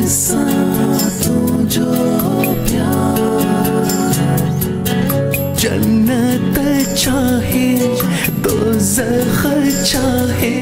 साथों जो प्यार जन्नत चाहे दोज़ख चाहे।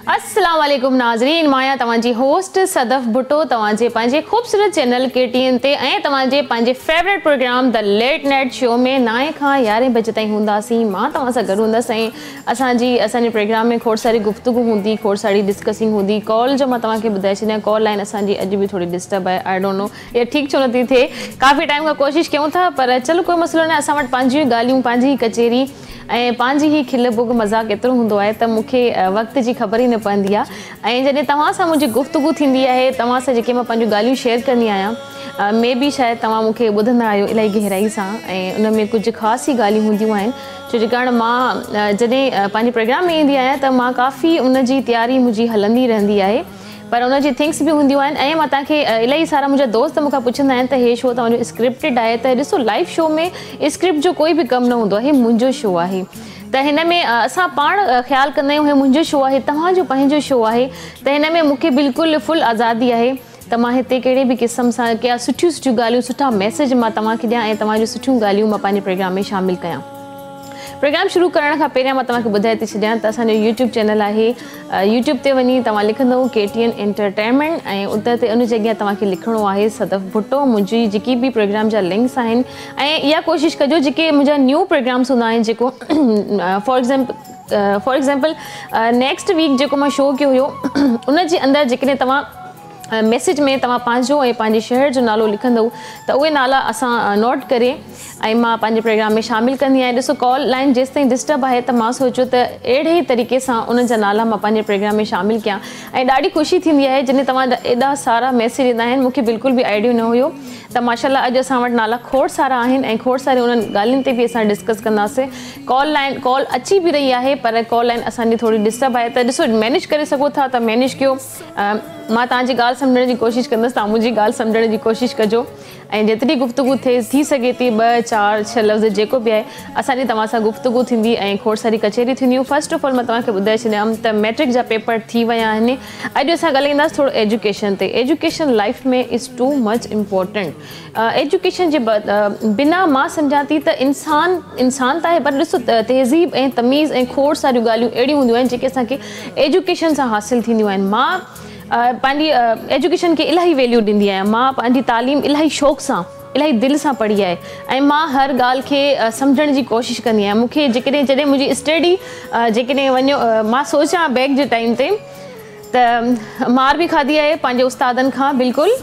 अस्सलाम वालेकुम नाज़रीन, माया तवांजी होस्ट सदफ भुट्टो तवांजे पंहिंजे खूबसूरत चैनल KTN ते ऐं तवांजे पंहिंजे favourite programme the late night show में 9 खां 11 बजे ताईं हूंदासीं। मां तव्हां सां गॾु हूंदसि ऐं असांजे प्रोग्राम में खोड़ सारी गुफ्तगू हूंदी, खोड़ सारी डिस्कसिंग हूंदी। कॉल जो मां तव्हांखे ॿुधाए छॾियां, कॉल लाइन असांजी अॼु बि थोड़ी डिस्टर्ब आहे। आई डोंट नो इहा ठीकु छो नथी थिए। काफ़ी टाइम खां कोशिशि कयूं था, पर चलो कोई मसइलो न। असां वटि पंहिंजियूं ॻाल्हियूं, पंहिंजी ही कचेरी ऐं पंहिंजी ही खिल बुग मज़ाक़ एतिरो हूंदो आहे त मूंखे वक़्त जी ख़बर ई न पवंदी आहे। ऐं जॾहिं तव्हां सां मुंहिंजी गुफ्तगू थींदी आहे, तव्हां सां जेके मां पंहिंजूं ॻाल्हियूं शेयर कंदी आहियां, मे बि शायदि तव्हां मूंखे ॿुधंदा आहियो इलाही गहराई सां, ऐं उन में कुझु ख़ासि ई ॻाल्हियूं हूंदियूं आहिनि। छो जे कारण मां जॾहिं पंहिंजे प्रोग्राम में ईंदी आहियां त मां काफ़ी उन जी तयारी मुंहिंजी हलंदी रहंदी आहे, पर उन जी थिंग्स बि हूंदियूं आहिनि। ऐं मां तव्हांखे इलाही सारा मुंहिंजा दोस्त मूंखां पुछंदा आहिनि त हे शो तव्हांजो स्क्रिप्टेड आहे? त ॾिसो, लाइव शो में स्क्रिप्ट जो कोई बि कमु न हूंदो आहे, हे मुंहिंजो शो आहे। त हिन में असां पाण ख़्यालु कंदा आहियूं, हे मुंहिंजो शो आहे, तव्हांजो पंहिंजो शो आहे। त हिन में मूंखे बिल्कुलु फुल आज़ादी आहे त मां हिते कहिड़े बि क़िस्म सां कया सुठियूं सुठियूं ॻाल्हियूं, सुठा मैसेज मां तव्हांखे ॾियां ऐं तव्हांजूं सुठियूं ॻाल्हियूं मां पंहिंजे प्रोग्राम में शामिलु कयां। प्रोग्राम शुरू करण खां पहिरियां मां तव्हांखे ॿुधाए थी छॾियां त असांजो यूट्यूब चैनल आहे। यूट्यूब ते वञी तव्हां लिखंदव KTN एंटरटेनमेंट ऐं उते ते उन जॻह तव्हांखे लिखिणो आहे सदफ भुट्टो। मुंहिंजी जेकी बि प्रोग्राम जा लिंक्स आहिनि, ऐं इहा कोशिशि कजो जेके मुंहिंजा न्यू प्रोग्राम्स हूंदा आहिनि, जेको फॉर एग्ज़ाम्पल नेक्स्ट वीक जेको मां शो कयो हुयो, उन जे अंदरि जेकॾहिं तव्हां मैसेज में तव्हां पंहिंजो ऐं पंहिंजे शहर जो नालो लिखंदव त उहे नाला असां नोट करे ऐं मां पंहिंजे प्रोग्राम में शामिलु कंदी आहियां। ॾिसो, कॉल लाइन जेसि ताईं डिस्टर्ब आहे त मां सोचियो त अहिड़े ई तरीक़े सां उन जा नाला मां पंहिंजे प्रोग्राम में शामिलु कयां। ऐं ॾाढी ख़ुशी थींदी आहे जॾहिं तव्हां एॾा सारा मैसेज ईंदा आहिनि। मूंखे बिल्कुलु बि आइडियो न हुयो त माशाल्लाह अॼु असां वटि नाला खोड़ सारा आहिनि ऐं खोड़ सारे उन्हनि ॻाल्हियुनि ते बि असां डिस्कस कंदासीं। कॉल अची बि रही आहे, पर कॉल लाइन असांजी थोरी डिस्टर्ब आहे। त ॾिसो, मैनेज करे सघो था त मैनेज कयो। मां तव्हांजी ॻाल्हि सम्झण जी कोशिशि कंदसि, तव्हां मुंहिंजी ॻाल्हि सम्झण जी कोशिशि कजो। ऐं जेतिरी गुफ्तगू थी सघे थी, 2, 4, 6 लफ़्ज़ जेको बि आहे, असांजी तव्हां सां गुफ्तगू थींदी ऐं खोड़ सारी कचेरियूं थींदियूं। फस्ट ऑफ ऑल मां तव्हांखे ॿुधाए छॾियां त मैट्रिक जा पेपर थी विया आहिनि। अॼु असां ॻाल्हाईंदासीं थोरो एजुकेशन ते। एजुकेशन लाइफ में is too much important. Education जे बिना मां सम्झां थी त इंसान त आहे, पर ॾिसो, तहज़ीब ऐं तमीज़ ऐं खोड़ सारियूं ॻाल्हियूं अहिड़ियूं हूंदियूं आहिनि जेके असांखे एजुकेशन सां हासिलु थींदियूं आहिनि। मां पंहिंजी एजुकेशन खे इलाही वैल्यू ॾींदी आहियां। मां पंहिंजी तालीम इलाही शौक़ सां, इलाही दिलि सां पढ़ी आहे ऐं मां हर ॻाल्हि खे सम्झण जी कोशिशि कंदी आहियां। मूंखे जॾहिं मुंहिंजी स्टडी जेकॾहिं वञो, मां सोचां बैक जे टाइम ते त मार बि खाधी आहे पंहिंजे उस्तादनि खां, बिल्कुलु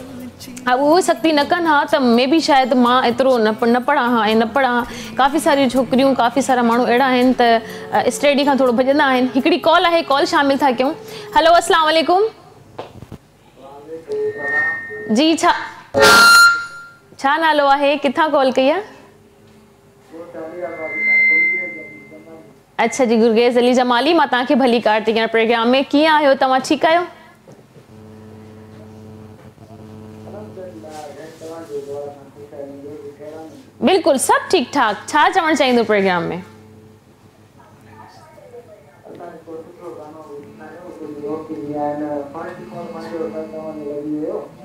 उहो सख़्ती न कनि हा त मे बि शायदि मां एतिरो न पढ़ां हा ऐं न पढ़ां। काफ़ी सारियूं छोकिरियूं, काफ़ी सारा माण्हू अहिड़ा आहिनि त स्टडी खां थोरो भॼंदा आहिनि। हिकिड़ी कॉल आहे, कॉल शामिलु था कयूं। हलो, अस्सलाम वालेकुम जी। छा नालो आहे, किथां कॉल कई आहे? अच्छा जी, गुरगेज़ अली जमाली। मां तव्हांखे भली कार थी कयां प्रोग्राम में। कीअं आहियो तव्हां? ठीकु आहियो? बिल्कुलु सभु ठीकु ठाक। छा चवणु चाहींदो प्रोग्राम में?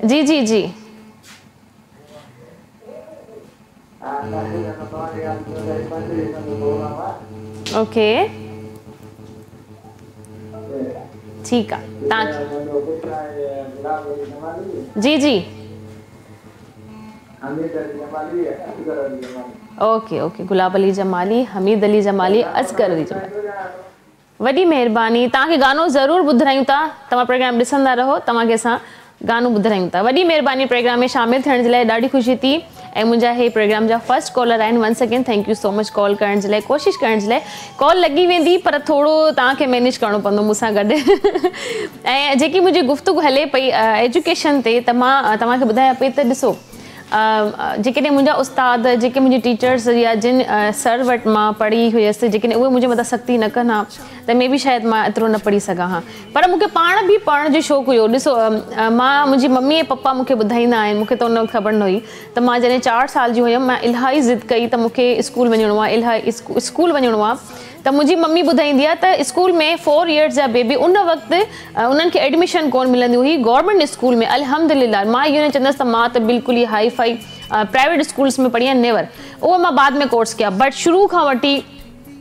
जी जी जी। ओके, ठीकु आहे। जी जी, ओके। गुलाब अली जमाली, हमीद अली जमाली, असगर अली जमाली। वॾी महिरबानी। तव्हांखे गानो ज़रूरु ॿुधायूं था। तव्हां प्रोग्राम ॾिसंदा रहो, तव्हांखे असां गानो ॿुधायूं था। वॾी महिरबानी प्रोग्राम में शामिलु थियण जे लाइ, ॾाढी ख़ुशी थी। ऐं मुंहिंजा हे प्रोग्राम जा फर्स्ट कॉलर आहिनि। Once again thank you so much call करण जे लाइ, कोशिशि करण जे लाइ। कॉल लॻी वेंदी, पर थोरो तव्हांखे मैनेज करिणो पवंदो मूंसां गॾु। ऐं जेकी मुंहिंजी गुफ्तगू हले पई एजुकेशन ते, त मां तव्हांखे ॿुधायां पई त ॾिसो, जेकॾहिं मुंहिंजा उस्ताद, जेके मुंहिंजी टीचर्स या जिन सर वटि मां पढ़ी हुयसि, जेकॾहिं उहे मुंहिंजे मथां सख़्ती न कनि हा त मे बि शायदि मां एतिरो न पढ़ी सघां हा। पर मूंखे पाण बि पढ़ण जो शौक़ु हुयो। ॾिसो, मुंहिंजी मम्मी ऐं पप्पा मूंखे ॿुधाईंदा आहिनि, मूंखे त उन वक़्तु ख़बर न हुई, त मां जॾहिं 4 साल जी हुयमि, मां इलाही ज़िद कई त मूंखे स्कूल वञिणो आहे, स्कूल वञिणो आहे। त मुंहिंजी मम्मी ॿुधाईंदी आहे त स्कूल में 4 इयर्स जा बेबी उन वक़्तु उन्हनि खे एडमिशन कोन मिलंदी हुई गवर्नमेंट स्कूल में। अल्हम्दुलिल्लाह मां इहो न चवंदसि त मां त बिल्कुलु ई हाई फाई प्राइवेट स्कूल्स में पढ़ी आहियां, नेवर। उहो मां बाद में कोर्स कया, बट शुरू खां वठी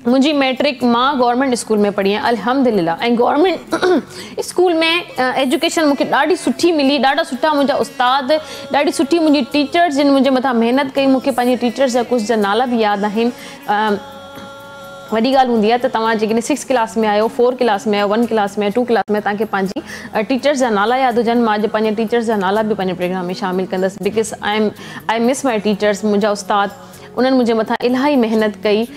मुंहिंजी मैट्रिक मां गवर्नमेंट स्कूल में पढ़ी आहियां अल्हम्दुलिल्लाह। ऐं गवर्नमेंट स्कूल में एजुकेशन मूंखे ॾाढी सुठी मिली, ॾाढा सुठा मुंहिंजा उस्ताद, ॾाढी सुठी मुंहिंजी टीचर्स जिन मुंहिंजे मथां महिनत कई। मूंखे पंहिंजी टीचर्स जा कुझु जा नाला बि यादि आहिनि। वॾी ॻाल्हि हूंदी आहे त तव्हां जेकॾहिं 6 क्लास में आहियो, 4 क्लास में आहियो, 1 क्लास में, 2 क्लास में, तव्हांखे पंहिंजी टीचर्स जा नाला यादि हुजनि। मां अॼु पंहिंजे टीचर्स जा नाला बि पंहिंजे प्रोग्राम में शामिलु कंदसि, because I miss my teachers. मुंहिंजा उस्ताद उन्हनि मुंहिंजे मथां इलाही महिनत कई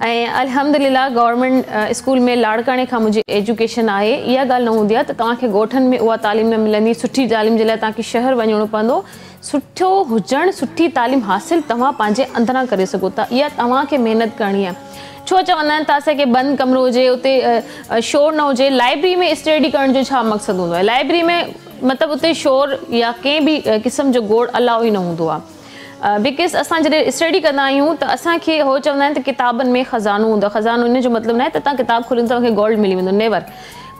ऐं अल्हम्दुलिल्लाह गवर्नमेंट स्कूल में लाड़काणे खां मुंहिंजी एजुकेशन आहे। इहा ॻाल्हि न हूंदी आहे त तव्हांखे ॻोठनि में उहा तालीम न मिलंदी। सुठी तालीम जे लाइ तव्हांखे शहर वञिणो पवंदो। सुठो हुजणु, सुठी तालीम हासिलु तव्हां पंहिंजे अंदरां करे सघो था, इहा तव्हांखे महिनत करणी आहे। छो चवंदा आहिनि त असांखे बंदि कमिरो हुजे, उते शोर न हुजे। लाइब्रेरी में स्टडी करण जो छा मक़सदु हूंदो आहे? लाइब्रेरी में मतिलबु उते शोर या कंहिं बि क़िस्म जो गोड़ अलाउ ई न हूंदो आहे। बिकॉज़ असां जॾहिं स्टडी कंदा आहियूं त असांखे हो चवंदा आहिनि त किताबनि में ख़ज़ानो हूंदो आहे। ख़ज़ानो इन जो मतिलबु न आहे त तव्हां किताबु खोलींदो तव्हांखे गोल्ड मिली वेंदो, नेवर।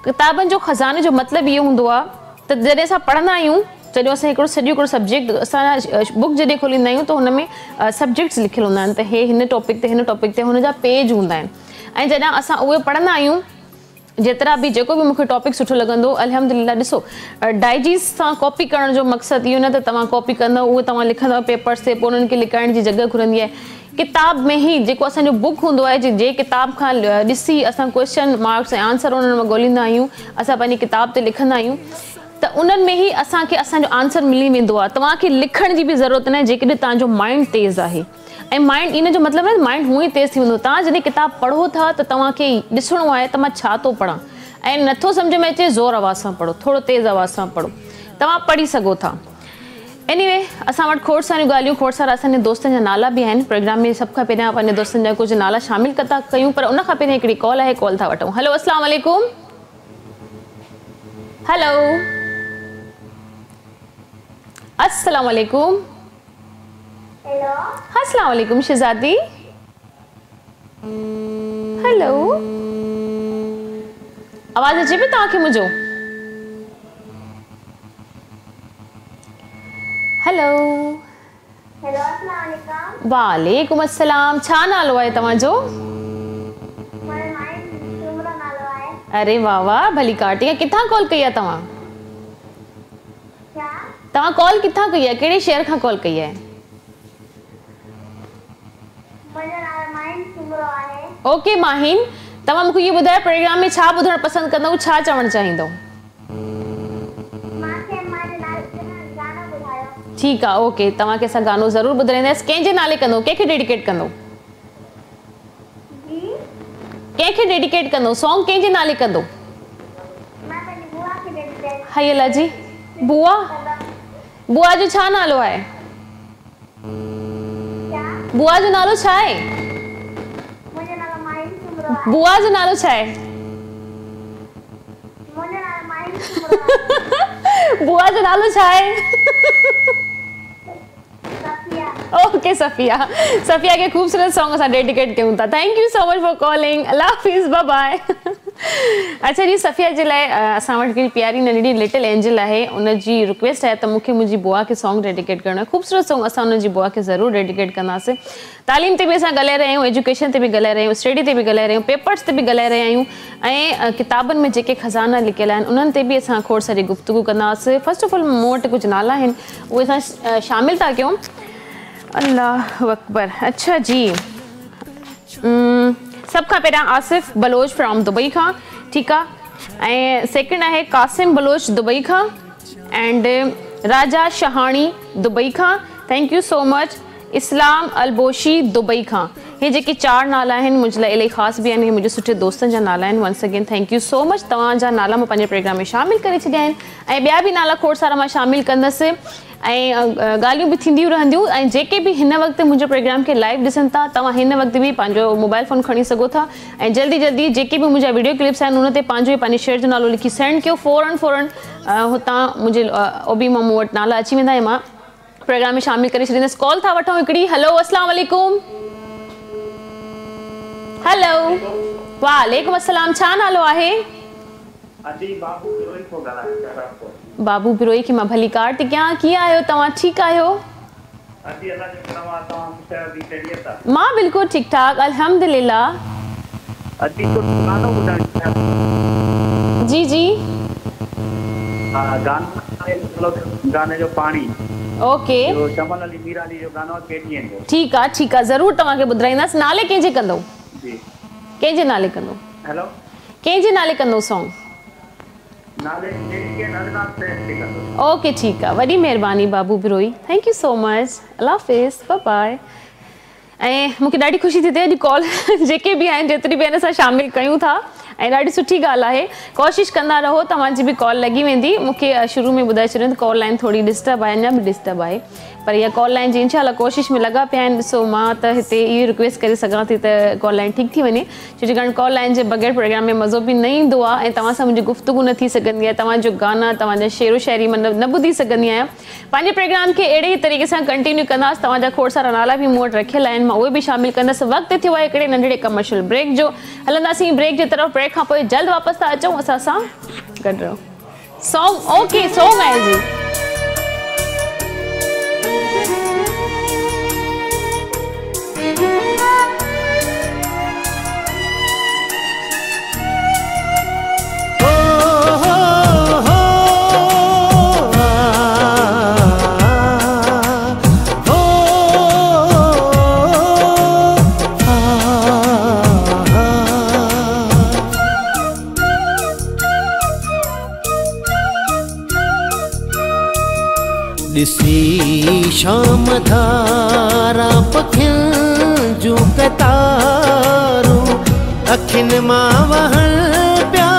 किताबनि जो ख़ज़ाने जो मतिलबु इहो हूंदो आहे त जॾहिं असां पढ़ंदा आहियूं, जॾहिं असां हिकिड़ो सब्जेक्ट असां बुक जॾहिं खोलींदा आहियूं त हुन में सब्जेक्ट्स लिखियलु हूंदा आहिनि त हे हिन टॉपिक ते हुनजा पेज हूंदा आहिनि। ऐं जॾहिं असां उहे पढ़ंदा आहियूं, जेतिरा बि जेको बि मूंखे टॉपिक सुठो लॻंदो अल्हम्दुलिल्लाह। ॾिसो, डाइजिस्ट सां कॉपी करण जो मक़सदु इहो न त तव्हां कॉपी कंदव, उहे तव्हां लिखंदव पेपर्स ते, पोइ उन्हनि खे लिकाइण जी जॻह घुरंदी आहे। किताब में ई जेको असांजो बुक हूंदो आहे, जे किताब खां ॾिसी असां क्वेश्चन मार्क्स ऐं आंसर उन्हनि मां ॻोल्हींदा आहियूं, असां पंहिंजी किताब ते लिखंदा आहियूं, त उन्हनि में ई असांखे असांजो आंसर मिली वेंदो आहे। तव्हांखे लिखण जी बि ज़रूरत न आहे जेकॾहिं तव्हांजो माइंड तेज़ आहे। ऐं माइंड इन जो मतिलबु आहे माइंड हूअं ई तेज़ थी वेंदो। तव्हां जॾहिं किताबु पढ़ो था त तव्हांखे ॾिसणो आहे त मां छा थो पढ़ां, ऐं नथो सम्झ में अचे ज़ोर आवाज़ सां पढ़ो, थोरो तेज़ आवाज़ सां पढ़ो, तव्हां पढ़ी सघो था। एनीवे, असां वटि खोड़ सारियूं ॻाल्हियूं, खोड़ सारा असांजे दोस्तनि जा नाला बि आहिनि। प्रोग्राम में सभ खां पहिरियां पंहिंजे दोस्तनि जा कुझु नाला शामिलु था कयूं, पर उन खां पहिरियों हिकिड़ी कॉल आहे, कॉल था वठूं। हलो, अस्सलाम वालेकुम। हेलो, अस्सलाम वालेकुम। हेलो, अस्सलाम वालेकुम शहजादी। हेलो, आवाज़ अचे पई तव्हांखे मुंहिंजो? हेलो, हेलो, अस्सलाम वालेकुम। वालेकुम अस्सलाम। छा नालो आहे तव्हांजो? अरे वाह वाह, भली काटी। किथां कॉल कई आहे तव्हां? तव्हां कॉल किथां कई आहे? कहिड़े शहर खां कॉल कई आहे? ओके माहिन, तव्हां मूंखे इहो ॿुधायो प्रोग्राम में छा ॿुधणु पसंदि कंदव, छा चवणु चाहींदव? ठीकु आहे, ओके, तव्हांखे असां गानो ज़रूरु ॿुधाईंदासीं। कंहिंजे नाले कंदो, कंहिंखे डेडिकेट कंदो? कंहिंखे डेडिकेट कंदो? सॉन्ग कंहिंजे नाले कंदो? हाय अल्लाह जी। बुआ? बुआ जो छा नालो आहे? बुआ जो नालो छा आहे? बुआ जो नालो छा आहे? बुआ जो नालो छा आहे? ओके सफ़िया। सफ़िया के खूबसूरत सॉन्ग असां डेडिकेट कयूं था। Thank you so much for calling. अल्लाह हाफिज़, बाय बाय। अच्छा जी, सफ़िया जे लाइ असां वटि हिकिड़ी प्यारी नंढड़ी लिटिल एंजल आहे। उनजी रिक्वेस्ट आहे त मूंखे मुंहिंजी बुआ खे सॉन्ग डेडिकेट करणो आहे। ख़ूबसूरत सॉन्ग असां उनजी बुआ खे ज़रूरु डेडिकेट कंदासीं। तालीम ते बि असां ॻाल्हाए रहिया आहियूं, एजुकेशन ते बि ॻाल्हाए रहिया आहियूं, स्टडी ते बि ॻाल्हाए रहिया आहियूं, पेपर्स ते बि ॻाल्हाए रहिया आहियूं, ऐं किताबनि में जेके ख़ज़ाना लिखियल आहिनि उन्हनि ते बि असां खोड़ सारी गुफ़्तगू कंदासीं। फस्ट ऑफ ऑल मूं वटि कुझु नाला आहिनि, उहे असां शामिलु था कयूं। अल्लाह अकबर। अच्छा जी, सभ खां पहिरियां आसिफ़ बलोच फ्रॉम दुबई खां, ठीकु आहे। ऐं सेकेंड आहे कासिम बलोच दुबई खां, एंड राजा शहाणी दुबई खां, thank you so much. Islam Albushi Dubai खां। हे जेके 4 नाला आहिनि मुंहिंजे लाइ इलाही ख़ासि बि आहिनि, हे मुंहिंजे सुठे दोस्तनि जा नाला आहिनि। Once again thank you so much. तव्हांजा नाला मां पंहिंजे प्रोग्राम में शामिलु करे छॾिया आहिनि, ऐं ॿिया बि नाला खोड़ सारा मां शामिलु कंदसि, ऐं ॻाल्हियूं बि थींदियूं रहंदियूं। ऐं जेके बि हिन वक़्तु मुंहिंजे प्रोग्राम खे लाइव ॾिसनि था, तव्हां हिन वक़्तु बि पंहिंजो मोबाइल फ़ोन खणी सघो था, ऐं जल्दी जल्दी जेके बि मुंहिंजा वीडियो क्लिप्स आहिनि उन ते पंहिंजे शहर जो नालो लिखी सेंड कयो। फ़ौरन हुतां मुंहिंजे ओबी मां मूं वटि नाला अची वेंदा, ऐं मां प्रोग्राम में शामिलु करे छॾींदसि। कॉल था वठूं हिकिड़ी। हेलो, अस्सलाम वालेकुम। हेलो, वालेकुम अस्सलाम, छा नालो आहे? अजी बाबू बिरोई को ॻाल्हाए। बाबू बिरोई की मां भली कार थी कयां। कीअं आहियो तव्हां? ठीकु आहियो? अजी अल्लाह जो करम आहे, तव्हां ख़ुशि बि ख़ैरियत आहे? मां बिल्कुलु ठीकु ठाक अल्हम्दुलिल्लाह। अजी तो गानो ॿुधाइणो जी जी गाने जो पाणी ओके जो शमल अली मीरानी जो गानो आहे केटीएन जो। ठीकु आहे ज़रूरु तव्हांखे ॿुधाईंदासीं। नाले कंहिंजे कंदो? जी कंहिंजे नाले कंदो? हेलो कंहिंजे नाले कंदो सॉन्ग? नाले केटीएन हरनाम से कंदो। ओके ठीकु आहे, वॾी महिरबानी बाबू बिरोई, थैंक यू सो मच, अल्लाह हाफ़िज़, बाय बाय। ऐं मूंखे ॾाढी ख़ुशी थी थिए अॼु कॉल जेके बि आहिनि जेतिरी बि आहिनि असां शामिलु कयूं था ऐं ॾाढी सुठी ॻाल्हि आहे। कोशिशि कंदा रहो, तव्हांजी बि कॉल लॻी वेंदी। मूंखे शुरू में ॿुधाए छॾियो त कॉल लाइन थोरी डिस्टर्ब आहे, अञा बि डिस्टर्ब आहे, पर इहा कॉल लाइन जी इंशाल्लाह कोशिशि में लॻा पिया आहिनि। ॾिसो मां त हिते इहो रिक्वेस्ट करे सघां थी त कॉल लाइन ठीकु थी वञे, छो जे कारण कॉल लाइन जे बग़ैर प्रोग्राम में मज़ो बि न ईंदो आहे ऐं तव्हां सां मुंहिंजी गुफ़्तगू न थी सघंदी आहे, तव्हांजो गाना तव्हांजा शेरो शाइरी न ॿुधी सघंदी आहियां। पंहिंजे प्रोग्राम खे अहिड़े ई तरीक़े सां कंटिन्यू कंदासीं। तव्हांजा खोड़ सारा नाला बि मूं वटि रखियल आहिनि, मां उहे बि शामिलु कंदसि। वक़्तु थियो आहे हिकिड़े नंढड़े कमर्शियल ब्रेक जो, हलंदासीं ब्रेक जे तरफ़। ब्रेक खां पोइ जल्द वापसि था अचूं असां सां गॾु रहो। सॉन्ग ओके सॉन्ग आहे जी। ॾिसी शाम धारा पखियुनि जूं कतारूं अखियुनि मां वहण पिया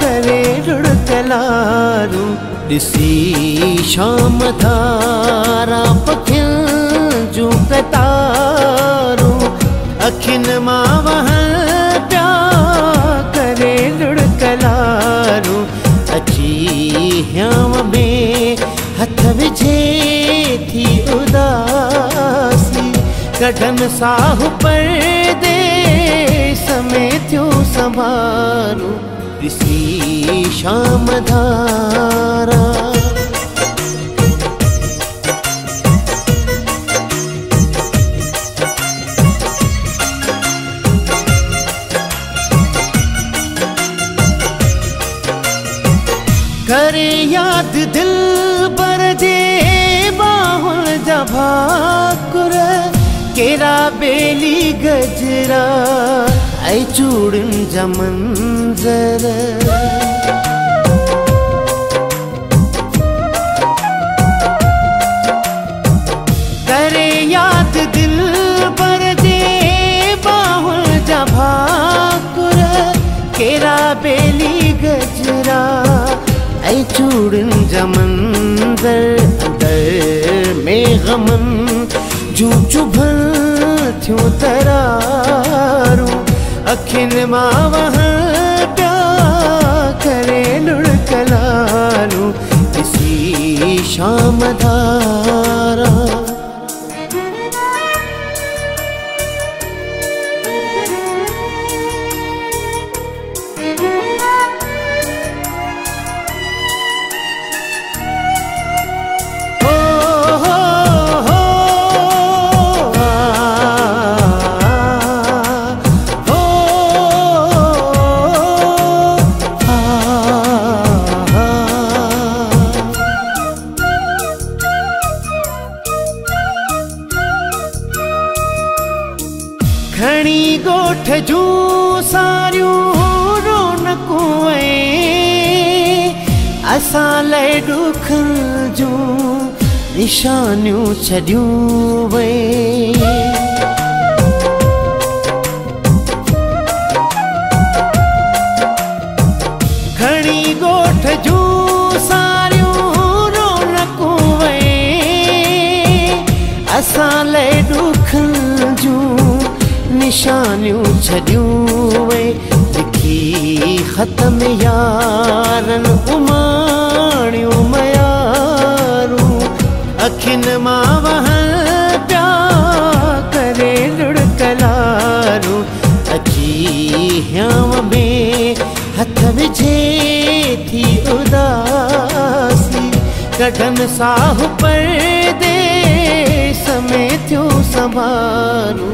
करे रुड़कलारूं। ॾिसी शाम धारा पखियुनि जूं कतारूं अखियुनि मां वहण पिया करे रुड़कलारूं। अची ह्यांव में हथ विझे थी उदासी कढनि साहु परदेस में थियो संभारूं। ॾिसी शाम धारा करे याद दिल बर जे बाहुल जा भाकुर केरा बेली गजरा ऐं चूड़ियुनि जा मंज़र। करे याद दिल बर जे बाहुल जा भाकुर केरा बेली गजरा ऐं चूड़ियुनि जा मंज़र। अंदर में ग़मन जूं चुभन थियूं तरारूं अखियुनि मां वहण पिया करे लुड़कलारूं। ॾिसी शाम धारा खणी गोठ जूं सारियूं रौनकूं असां लाइ ॾुखनि जूं निशानियूं छॾियूं वे। खणी गोठ जूं सारियूं रौनकूं असां लाइ ॾुखनि जूं निशानियूं छॾियूं वे। लिखी ख़त में यारनि उमाणियूं मयारूं अखियुनि मां वहण पिया करे लुड़कलारूं। अची कढन साह पर्दे समेत्यो संभारू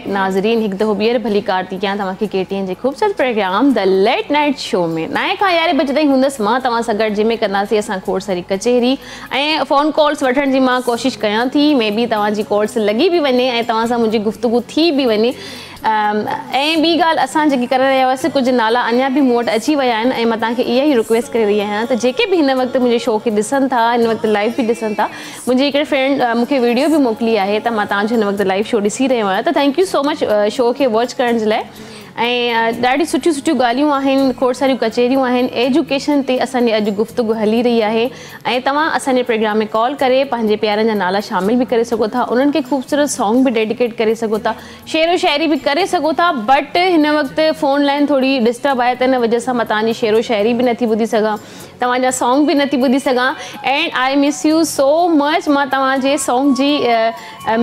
नाज़रीन हिकु दफ़ो ॿीहर भली कार थी कयां तव्हांखे KTN जे ख़ूबसूरत programme the late night show में 9 खां 11 बजे ताईं हूंदसि मां तव्हां सां गॾु जंहिंमें कंदासीं असां खोड़ सारी कचहरी ऐं फ़ोन कॉल्स वठण जी मां कोशिशि कयां थी मे बी तव्हांजी कॉल्स लॻी बि वञे ऐं तव्हां सां मुंहिंजी गुफ़्तगू थी बि वञे ऐं ॿी ॻाल्हि असां जेकी करे रहिया हुआसीं कुझु नाला अञा बि मूं वटि अची विया आहिनि ऐं मां तव्हांखे इहा ई रिक्वेस्ट करे रही आहियां त जेके बि हिन वक़्तु मुंहिंजे शो खे ॾिसनि था हिन वक़्तु लाइव बि ॾिसनि था मुंहिंजी हिकिड़े फ्रेंड मूंखे वीडियो बि मोकिली आहे त मां तव्हांजो हिन वक़्तु लाइव शो ॾिसी रहियो आहियां त thank you so much show खे वॉच करण जे लाइ ऐं ॾाढी सुठियूं सुठियूं ॻाल्हियूं आहिनि खोड़ सारियूं कचहरियूं आहिनि एजुकेशन ते असांजी अॼु गुफ़्तगू हली रही आहे ऐं तव्हां असांजे प्रोग्राम में कॉल करे पंहिंजे प्यारनि जा नाला शामिल बि करे सघो था उन्हनि खे ख़ूबसूरत सॉन्ग बि डेडिकेट करे सघो था शेरो शाइरी बि करे सघो था बट हिन वक़्तु फ़ोन लाइन थोरी डिस्टर्ब आहे त हिन वजह सां मां तव्हांजी शेरो शाइरी बि नथी ॿुधी सघां तव्हांजा सॉन्ग बि नथी ॿुधी सघां and I miss U so much मां तव्हांजे सॉन्ग जी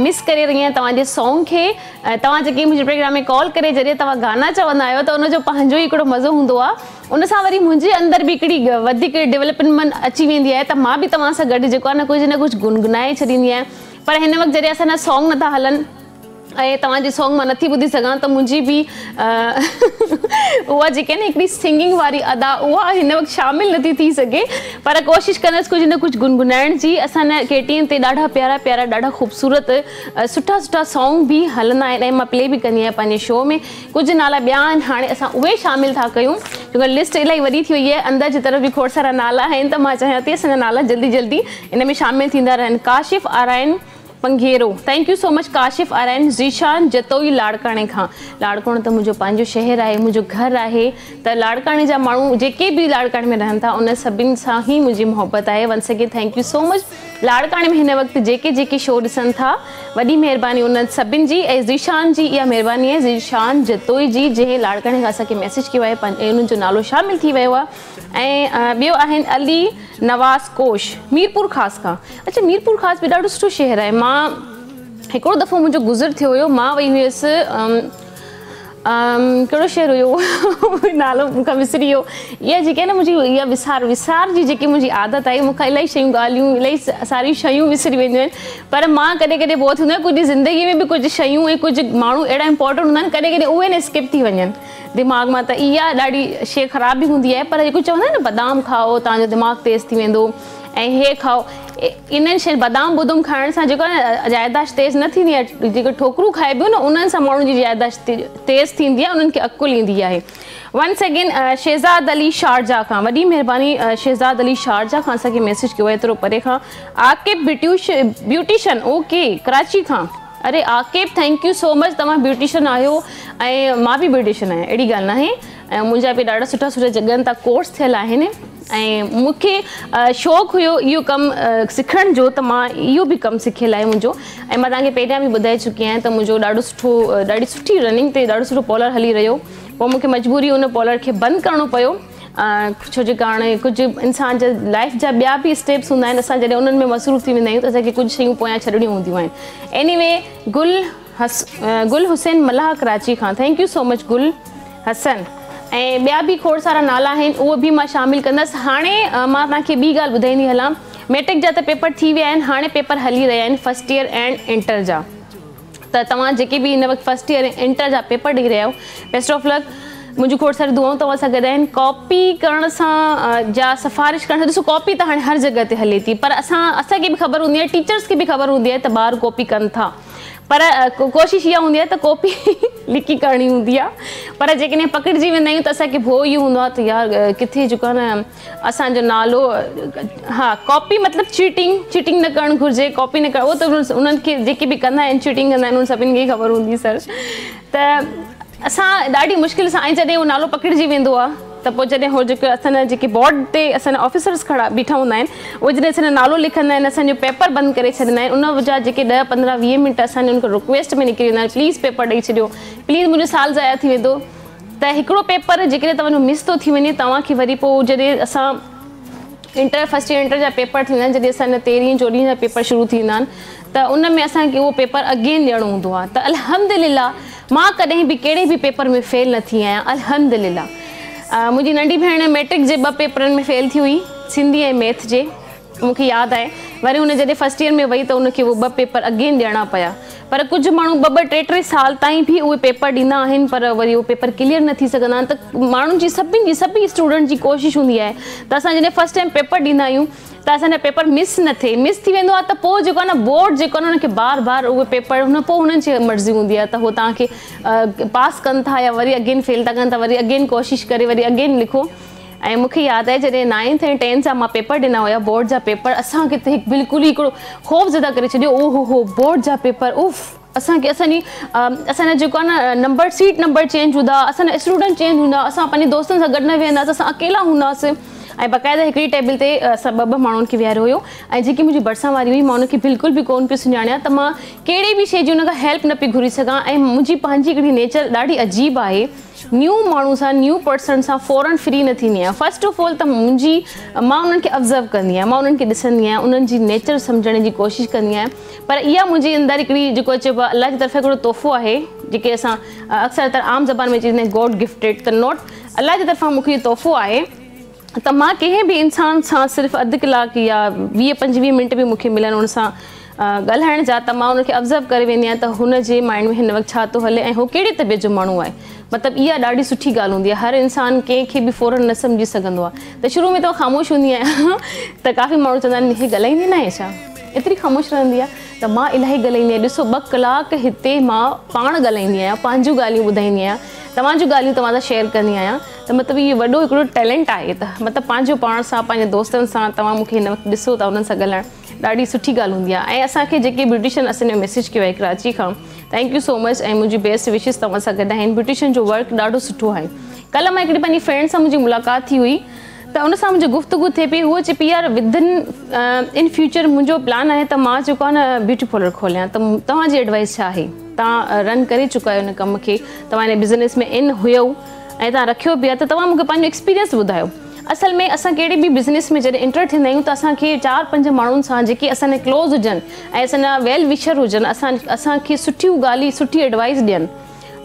मिस करे रही आहियां तव्हांजे सॉन्ग खे तव्हां जेके मुंहिंजे प्रोग्राम में कॉल करे जॾहिं तव्हां गाना चवंदा आहियो त उनजो पंहिंजो ई हिकिड़ो मज़ो हूंदो आहे उन सां वरी मुंहिंजे अंदरि बि हिकिड़ी वधीक डेवलपमेंट अची वेंदी आहे त मां बि तव्हां सां गॾु जेको आहे न कुझु गुनगुनाए छॾींदी आहियां पर हिन वक़्तु जॾहिं असांजा सॉन्ग नथा हलनि ऐं तव्हांजे सॉन्ग मां नथी ॿुधी सघां त मुंहिंजी बि उहा जेके न हिकिड़ी सिंगिंग वारी अदा उहा हिन वक़्तु शामिलु नथी थी सघे पर कोशिशि कंदसि कुझु न कुझु गुनगुनाइण जी असां KTN ते ॾाढा प्यारा प्यारा ॾाढा ख़ूबसूरत सुठा सुठा सॉन्ग बि हलंदा आहिनि ऐं मां प्ले बि कंदी आहियां पंहिंजे शो में कुझु नाला ॿिया आहिनि हाणे असां उहे शामिलु था कयूं छो लिस्ट इलाही वॾी थी वई आहे अंदरि जी तरफ़ बि खोड़ सारा नाला आहिनि त मां चाहियां थी असांजा नाला जल्दी जल्दी इन में शामिलु थींदा रहनि काशिफ़ आराइन पंघेरो thank you so much Kashif Arain Zeeshan Jatoi लाड़काणे खां लाड़काणो त मुंहिंजो पंहिंजो शहर आहे मुंहिंजो घरु आहे त लाड़काणे जा माण्हू जेके बि लाड़काणे में रहनि था उन सभिनि सां ई मुंहिंजी मोहबत आहे once again thank you so much लाड़काणे में हिन वक़्तु जेके जेके शो ॾिसनि था वॾी महिरबानी उन्हनि सभिनि जी ऐं ज़ीशान जी इहा महिरबानी आहे ज़ीशान जतोई जी जंहिं लाड़काणे खां असांखे मैसेज कयो आहे उन्हनि जो नालो शामिलु थी वियो आहे ऐं ॿियो आहिनि अली नवाज़ कोश मीरपुर ख़ासि खां अच्छा मीरपुर ख़ासि बि ॾाढो सुठो शहर आहे मां हिकिड़ो दफ़ो मुंहिंजो गुज़र थियो हुयो मां वई हुयसि कहिड़ो शहर हुयो नालो मूंखां विसरी वियो इहा जेके आहे न मुंहिंजी इहा विसार जी जेकी मुंहिंजी आदत आहे मूंखां इलाही शयूं ॻाल्हियूं इलाही सारियूं शयूं विसरी वेंदियूं आहिनि पर मां कॾहिं कॾहिं पोइ थींदो आहे कुझु ज़िंदगी में बि कुझु शयूं ऐं कुझु माण्हू अहिड़ा इंपॉर्टेंट हूंदा आहिनि कॾहिं कॾहिं उहे न स्किप थी वञनि दिमाग़ मां त इहा ॾाढी शइ ख़राबु बि हूंदी आहे पर जेको चवंदा आहिनि न बादाम खाओ तव्हांजो दिमाग़ तेज़ थी वेंदो ऐं हे खाओ इन्हनि शइ बादाम बुदम खाइण सां जेको आहे न याददाश्त तेज़ न थींदी आहे जेके ठोकरूं खाइबियूं न उन्हनि सां माण्हुनि जी याददाश्त तेज़ थींदी आहे उन्हनि खे अकुल ईंदी आहे once again Shahzad Ali Sharjah खां वॾी महिरबानी शहज़ाद अली शारजा खां असांखे मैसेज कयो आहे एतिरो परे खां आकिब ब्यूटिशन ओके कराची खां अरे Aqib thank you so much तव्हां ब्यूटिशन आहियो ऐं मां बि ब्यूटिशन आहियां अहिड़ी ॻाल्हि न आहे ऐं मुंहिंजा बि ॾाढा सुठा सुठा जॻहनि तां कोर्स थियल आहिनि ऐं मूंखे शौक़ु हुयो इहो कमु सिखण जो त मां इहो बि कमु सिखियलु आहे मुंहिंजो ऐं मां तव्हांखे पहिरियां बि ॿुधाए चुकी आहियां त मुंहिंजो ॾाढी सुठी रनिंग ते ॾाढो सुठो पॉलर हली रहियो पोइ मूंखे मजबूरी उन पॉलर खे बंदि करिणो पियो छो जे कारण कुझु इंसान जा लाइफ जा ॿिया बि स्टेप्स हूंदा आहिनि असां जॾहिं उन्हनि में मसरूफ़ थी वेंदा आहियूं त असांखे कुझु शयूं पोयां छॾणियूं हूंदियूं आहिनि एनीवे गुल हुसैन मलाह कराची खां थैंक यू सो मच गुल हसन ऐं ॿिया बि खोड़ सारा नाला आहिनि उहे बि मां शामिलु कंदसि हाणे मां तव्हांखे ॿी ॻाल्हि ॿुधाईंदी हलां मैट्रिक जा त पेपर थी विया आहिनि हाणे पेपर हली रहिया आहिनि फस्ट ईयर एंड इंटर जा त तव्हां जेके बि हिन वक़्तु फस्ट ईयर ऐं इंटर जा पेपर ॾेई रहिया आहियो बेस्ट ऑफ लक मुंहिंजूं खोड़ सारी दुआऊं तव्हां सां गॾु आहिनि कॉपी करण सां जा सिफारिश करण सां ॾिसो कॉपी त हाणे हर जॻह ते हले थी पर असांखे बि ख़बर हूंदी आहे टीचर्स खे बि ख़बर हूंदी आहे त ॿार कॉपी कनि था पर कोशिशि इहा हूंदी आहे त कॉपी लिकी करणी हूंदी आहे, पर जेकॾहिं पकड़िजी वेंदा आहियूं त असांखे भउ इहो हूंदो आहे त यार किथे जेको आहे न असांजो नालो, हा कॉपी मतिलबु चीटिंग न करणु घुरिजे, कॉपी न करणु, उहो त उन्हनि खे जेके बि कंदा आहिनि चीटिंग कंदा आहिनि उन सभिनि खे ख़बर हूंदी सर। त असां ॾाढी मुश्किल सां, ऐं जॾहिं उहो नालो पकड़िजी वेंदो आहे त पोइ जॾहिं उहो जेके असांजा जेके बोर्ड ते असांजा ऑफिसर्स खड़ा बीठा हूंदा आहिनि, उहे जॾहिं असांजो नालो लिखंदा आहिनि, असांजो पेपर बंदि करे छॾींदा आहिनि, उन वजह जेके 10, 15, 20 मिंट असांजे उनखे रिक्वेस्ट में निकिरी वेंदा आहिनि, प्लीज़ पेपर ॾेई छॾियो, प्लीज़ मुंहिंजो साल ज़ाया थी वेंदो। त हिकिड़ो पेपर जेकॾहिं तव्हांजो मिस थो थी वञे, तव्हांखे वरी पोइ जॾहिं असां फर्स्ट ईयर इंटर जा पेपर थींदा आहिनि, जॾहिं असांजा 13, 14 जा पेपर शुरू थींदा आहिनि, त उन में असांखे उहो पेपर अगेन ॾियणो हूंदो आहे। त अल्हम्दुलिल्लाह मां कॾहिं बि कहिड़े बि पेपर में फेल न थी आहियां, अल्हम्दुलिल्लाह। मुंहिंजी नंढी भेण मैट्रिक जे 2 पेपरनि में फेल थी हुई, सिंधी ऐं मैथ जे, मूंखे यादि आहे। वरी हुन जॾहिं फर्स्ट ईयर में वई त उनखे उहे 2 पेपर अगेन ॾियणा पिया, पर कुझु माण्हू 2-2, 3-3 साल ताईं बि उहे पेपर ॾींदा आहिनि, पर वरी उहे पेपर क्लियर न थी सघंदा आहिनि। त माण्हुनि जी सभी स्टूडेंट जी कोशिशि हूंदी आहे त असां जॾहिं फर्स्ट टाइम पेपर ॾींदा आहियूं त असांजा पेपर मिस न थिए, मिस थी वेंदो आहे त पोइ जेको आहे न बोर्ड जेको आहे न उनखे बार उहे पेपर हुन पोइ हुननि जी मर्ज़ी हूंदी आहे त उहो तव्हांखे पास कनि था या वरी अगेन फेल था कनि था, वरी अगेन कोशिशि करे वरी अगेन लिखो। ऐं मूंखे यादि आहे जॾहिं 9th ऐं 10th जा मां पेपर ॾिना हुया, बोर्ड जा पेपर, असांखे त बिल्कुलु ई हिकिड़ो ख़ौफ़ ज़दा करे छॾियो, ओहो बोर्ड जा पेपर, उफ़ असांखे असांजा जेको आहे न सीट नंबर चेंज हूंदा, असांजा स्टूडेंट चेंज हूंदा, असां पंहिंजे दोस्तनि सां गॾु न वेहंदासीं, असां अकेला हूंदासीं। ऐं बाक़ाइदा हिकिड़ी टेबल ते असां 2 माण्हुनि खे विहारियो हुयो, ऐं जेकी मुंहिंजी भरिसां वारी हुई मां उनखे बिल्कुलु बि कोन पियो सुञाणियां, त मां कहिड़ी बि शइ जी उनखां हेल्प न पई घुरी सघां। ऐं मुंहिंजी पंहिंजी हिकिड़ी नेचर ॾाढी अजीब आहे, न्यू माण्हू सां, न्यू पर्सन सां फ़ौरन फ्री न थींदी आहियां। फर्स्ट ऑफ ऑल त मां उन्हनि खे ऑब्ज़र्व कंदी आहियां, मां उन्हनि खे ॾिसंदी आहियां, उन्हनि जी नेचर सम्झण जी कोशिशि कंदी आहियां। पर इहा मुंहिंजे अंदरि हिकिड़ी जेको चइबो आहे अलाह जी तरफ़ां हिकिड़ो तोहफ़ो आहे, जेके असां अक्सर आम ज़बान में चवंदा आहियूं गॉड गिफ्टेड, त नॉट अलाह जी तरफ़ां मूंखे इहो तोहफ़ो आहे त मां कंहिं बि इंसान सां सिर्फ़ु अधु कलाक या 20-25 मिंट बि मूंखे मिलनि उन सां ॻाल्हाइण जा, त मां उनखे ऑब्ज़र्व करे वेंदी आहियां त हुन जे माइंड में हिन वक़्तु छा थो हले ऐं हू कहिड़े तबियत जो माण्हू आहे। मतिलबु इहा ॾाढी सुठी ॻाल्हि हूंदी आहे, हर इंसान कंहिंखे बि फ़ौरन न सम्झी सघंदो आहे। त शुरू में त ख़ामोश हूंदी आहियां त काफ़ी माण्हू चवंदा आहिनि इहे ॻाल्हाईंदी न आहे छा, एतिरी ख़ामोश रहंदी आहे, त मां इलाही ॻाल्हाईंदी आहियां। ॾिसो 2 कलाक हिते मां पाण ॻाल्हाईंदी आहियां, पंहिंजूं ॻाल्हियूं ॿुधाईंदी आहियां, तव्हांजूं ॻाल्हियूं तव्हां सां शेयर कंदी आहियां। त मतिलबु इहो वॾो हिकिड़ो टैलेंट आहे, त मतिलबु पंहिंजो पाण सां, पंहिंजे दोस्तनि सां तव्हां मूंखे हिन वक़्तु ॾिसो था, उन्हनि सां ॻाल्हाइणु ॾाढी सुठी ॻाल्हि हूंदी आहे। ऐं असांखे जेके ब्यूटिशियन असांजो मैसेज कयो आहे कराची खां, थैंक यू सो मच, ऐं मुंहिंजी बेस्ट विशिस तव्हां सां गॾु आहिनि। ब्यूटिशियन जो वर्क ॾाढो सुठो आहे। कल्ह मां हिकिड़ी पंहिंजी फ्रेंड सां मुंहिंजी मुलाक़ात थी हुई, त उन सां मुंहिंजी गुफ़्तगू थिए पई, उहो चए पई यार इन फ्यूचर मुंहिंजो प्लान आहे त मां जेको आहे न ब्यूटी पार्लर खोलियां, त तव्हांजी एडवाइस छा आहे? तव्हां रन करे चुका आहियो हिन कम खे, तव्हां हिन बिज़नेस में इन हुयो ऐं तव्हां रखियो बि आहे, त तव्हां मूंखे पंहिंजो एक्सपीरियंस ॿुधायो। असल में असां कहिड़े बि बिज़नेस में जॾहिं एंटर थींदा आहियूं त असांखे 4-5 माण्हुनि सां जेके असांजे क्लोज़ हुजनि ऐं असांजा वेल विशर हुजनि, असांखे सुठियूं ॻाल्हियूं, सुठी एडवाइस ॾियनि,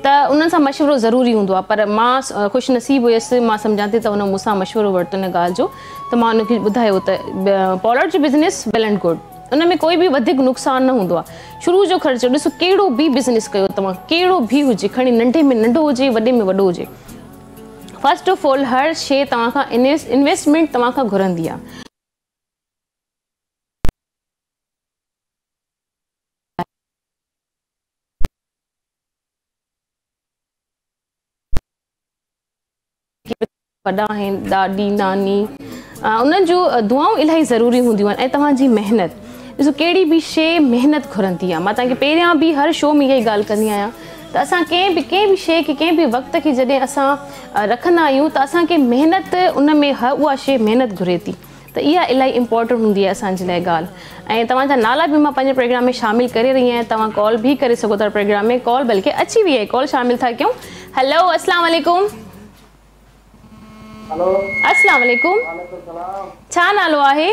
त उन्हनि सां मशवरो ज़रूरी हूंदो आहे। पर मां ख़ुशि नसीब हुयसि, मां सम्झां थी त उन मूंसां मशवरो वरितो हिन ॻाल्हि जो, त मां उनखे ॿुधायो त पार्लर जो बिज़नेस वेल एंड गुड, उन में कोई बि वधीक नुक़सानु न हूंदो आहे। शुरू जो ख़र्चो ॾिसो, कहिड़ो बि बिज़नेस कयो तव्हां, कहिड़ो बि हुजे, खणी नंढे में नंढो हुजे, वॾे में वॾो हुजे, फर्स्ट ऑफ ऑल हर शइ तव्हां खां इन्वेस्टमेंट तव्हां खां घुरंदी आहे। वॾा आहिनि, ॾाॾी नानी, उन्हनि जूं दुआऊं इलाही ज़रूरी हूंदियूं आहिनि, ऐं तव्हांजी महिनत। ॾिसो कहिड़ी बि शइ महिनत घुरंदी आहे। मां तव्हांखे पहिरियां बि हर शो में इहा ई ॻाल्हि कंदी आहियां त असां कंहिं बि शइ खे, कंहिं बि वक़्त खे जॾहिं असां रखंदा आहियूं त असांखे महिनत उन में उहा शइ महिनत घुरे थी, त इहा इलाही इंपॉर्टेंट हूंदी आहे असांजे लाइ ॻाल्हि। ऐं तव्हांजा नाला बि मां पंहिंजे प्रोग्राम में शामिलु करे रही आहियां, तव्हां कॉल बि करे सघो था प्रोग्राम में, कॉल बल्कि अची वई आहे, कॉल शामिलु था कयूं। हैलो, अस्सलाम वालेकुम। हेलो, अस्सलाम वालेकुम। वालेकुम सलाम। छा नालो आहे?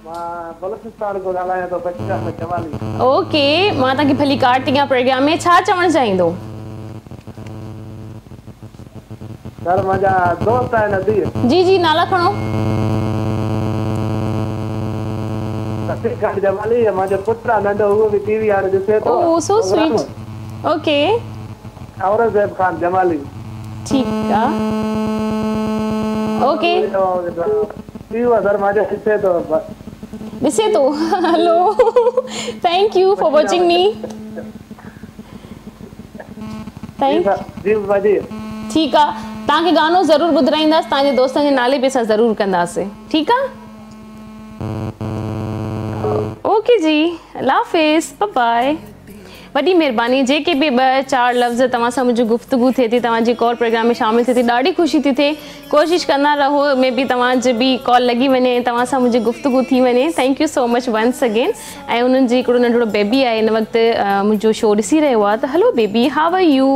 मां बलूचिस्तान को ॻाल्हायां थो, बचड़ा में जवाली। ओके, मां तव्हांखे भली कार्ड थी प्रोग्राम में, छा चवणु चाहींदो? सर मुंहिंजा दोस्त आहिनि नदीर। जी जी, नाला खणो। सतीश खान जमाली, मुंहिंजो पुटु आहे नंढो, उहो बि टीवी हाणे ॾिसे थो। Oh so sweet. Okay, Aurangzeb Khan Jamali. ठीकु आहे, ओके। टीवी सर मुंहिंजो ॾिसे थो। ॾिसे थो hello thank you for watching me जी बाजी ठीकु आहे तव्हांखे गानो ज़रूरु ॿुधाईंदासीं तव्हांजे दोस्तनि जे नाले बि असां ज़रूरु कंदासीं ठीकु आहे ओके जी अल्लाह हाफ़िज़ बाय वॾी महिरबानी जेके बि 2-4 लफ़्ज़ तव्हां सां मुंहिंजी गुफ़्तगू थिए थी तव्हांजी कॉल प्रोग्राम में शामिल थिए थी ॾाढी ख़ुशी थी थिए कोशिशि कंदा रहो में बि तव्हांजी बि कॉल लॻी वञे तव्हां सां मुंहिंजी गुफ़्तगू थी वञे thank you so much once again ऐं उन्हनि जी हिकिड़ो नंढिड़ो बेबी आहे हिन वक़्तु मुंहिंजो शो ॾिसी रहियो आहे त हलो बेबी हाउ आर यू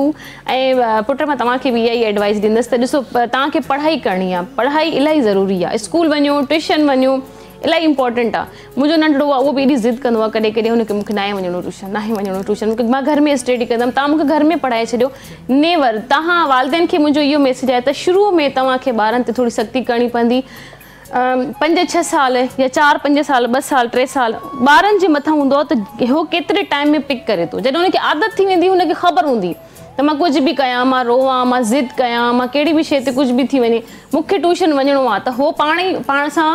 ऐं पुट मां तव्हांखे बि इहा ई एडवाइस ॾींदसि त ॾिसो तव्हांखे पढ़ाई करणी आहे पढ़ाई इलाही ज़रूरी आहे स्कूल वञो ट्यूशन वञो इलाही इंपॉर्टेंट आहे मुंहिंजो नंढड़ो आहे उहो बि एॾी ज़िद कंदो आहे कॾहिं कॾहिं हुनखे मूंखे नाहे वञिणो ट्यूशन मूंखे मां घर में स्टडी कंदमि तव्हां मूंखे घर में पढ़ाए छॾियो नेवर तव्हां वालदेन खे मुंहिंजो इहो मैसेज आहे त शुरूअ में तव्हांखे ॿारनि ते थोरी सख़्ती करणी पवंदी 5-6 साल या 4-5 साल 2 साल 3 साल ॿारनि जे मथां हूंदो आहे त उहो केतिरे टाइम में पिक करे थो जॾहिं हुनखे आदत थी वेंदी हुनखे ख़बर हूंदी त मां कुझु बि कयां मां रोवां मां ज़िद कयां मां कहिड़ी बि शइ ते कुझु बि थी वञे मूंखे ट्यूशन वञिणो आहे त उहो पाण सां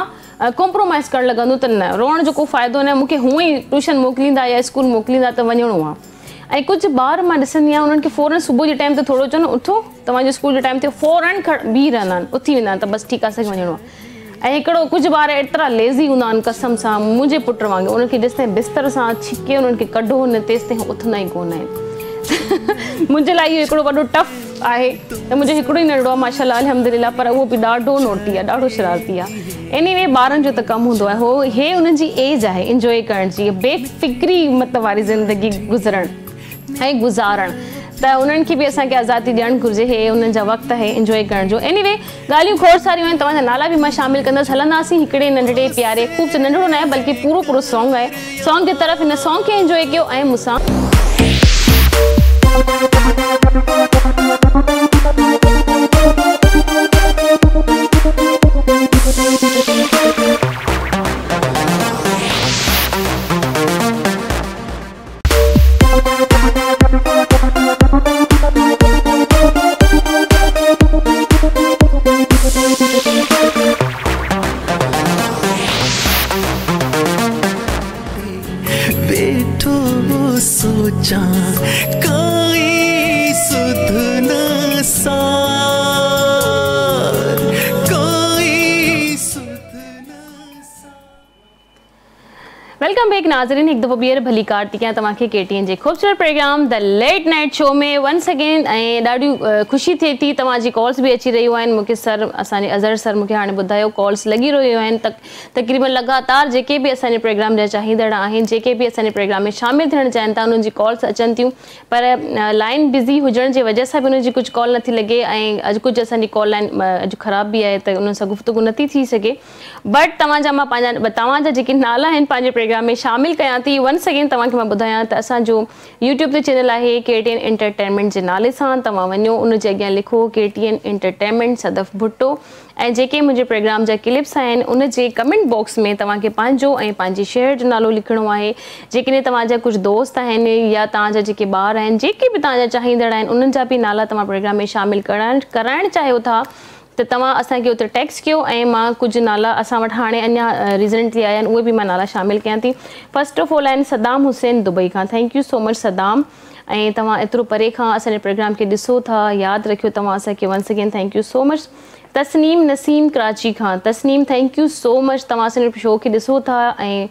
कॉम्प्रोमाइज़ करणु लॻंदो त न रोअण जो को फ़ाइदो न मूंखे हूअं ई ट्यूशन मोकिलींदा या स्कूल मोकिलींदा त वञिणो आहे ऐं कुझु ॿार मां ॾिसंदी आहियां उन्हनि खे फ़ौरन सुबुह जे टाइम ते थोरो चओ न उथो तव्हांजे स्कूल जे टाइम ते फ़ौरन बीह रहंदा आहिनि उथी वेंदा आहिनि त बसि ठीकु आहे असांखे वञिणो आहे ऐं हिकिड़ो कुझु ॿार एतिरा लेज़ी हूंदा आहिनि कसम सां मुंहिंजे पुट वांगुरु उनखे जेसिताईं बिस्तर सां छिके उन्हनि खे कढो न तेसिताईं उथंदा ई कोन आहिनि मुंहिंजे लाइ इहो हिकिड़ो वॾो टफ आहे त मुंहिंजो हिकिड़ो ई नंढड़ो आहे माशाल्लाह अल्हम्दुलिल्लाह पर उहो बि ॾाढो नोटी आहे ॾाढो शरारती आहे एनीवे ॿारनि जो त कमु हूंदो आहे हो हे उन्हनि जी एज आहे इंजॉय करण जी बेफ़िक्री मतिलबु वारी ज़िंदगी गुज़रणु ऐं गुज़ारणु त उन्हनि खे बि असांखे आज़ादी ॾियणु घुरिजे हे उन्हनि जा वक़्तु आहे इंजॉय करण जो एनीवे ॻाल्हियूं खोड़ सारियूं आहिनि तव्हांजा नाला बि मां शामिलु कंदसि हलंदासीं हिकिड़े नंढड़े प्यारे ख़ूब नंढड़ो न आहे बल्कि पूरो सॉन्ग आहे सॉन्ग जे तरफ़ हिन सॉन्ग खे इंजॉय कयो ऐं मूंसां बैठो सोचा कोई सुध न सार कोई सुध न सार वेलकम बैक नाज़रीन एक दफ़ो ॿीहर भली कार थी कयां तव्हांखे KTN जे ख़ूबसूरत programme the late night show में वंस अगेन ऐं ॾाढी ख़ुशी थिए थी तव्हांजी कॉल्स बि अची रहियूं आहिनि मूंखे सर असांजे अज़हर सर मूंखे हाणे ॿुधायो कॉल्स लॻी रहियूं आहिनि तक़रीबन लगातार जेके बि असांजे प्रोग्राम जा चाहींदड़ आहिनि जेके बि असांजे प्रोग्राम में शामिलु थियणु चाहिनि था उन्हनि जी कॉल्स अचनि थियूं पर लाइन बिज़ी हुजण जे वजह सां बि उनजी कुझु कॉल नथी लॻे ऐं अॼु कुझु असांजी कॉल लाइन अॼु ख़राबु बि आहे त उन्हनि सां गुफ़्तगू नथी थी सघे बट तव्हांजा जेके नाला आहिनि पंहिंजे प्रोग्राम में शामिलु कयां थी वंस अगेन तव्हांखे मां ॿुधायां त असांजो यूट्यूब ते चैनल आहे KTN एंटरटेनमेंट जे नाले सां तव्हां वञो उनजे अॻियां लिखो KTN एंटरटेनमेंट सदफ़ भुट्टो ऐं जेके मुंहिंजे प्रोग्राम जा क्लिप्स आहिनि उनजे कमेंट बॉक्स में तव्हांखे पंहिंजो ऐं पंहिंजे शहर जो नालो लिखिणो आहे जेकॾहिं तव्हांजा कुझु दोस्त आहिनि या तव्हांजा जेके ॿार आहिनि जेके बि तव्हांजा चाहींदड़ आहिनि उन्हनि जा बि नाला तव्हां प्रोग्राम में शामिलु कराइणु चाहियो था त तव्हां असांखे उते टेक्स्ट कयो ऐं मां कुझु नाला असां वटि हाणे अञा रिसेंटली आया आहिनि उहे बि मां नाला शामिलु कयां थी फस्ट ऑफ ऑल आहिनि सदाम हुसैन दुबई खां thank you so much Saddam ऐं तव्हां एतिरो परे खां असांजे प्रोग्राम खे ॾिसो था यादि रखियो तव्हां असांखे once again thank you so much Tasneem Naseem Karachi खां Tasneem thank you so much तव्हां असांजे शो खे ॾिसो था ऐं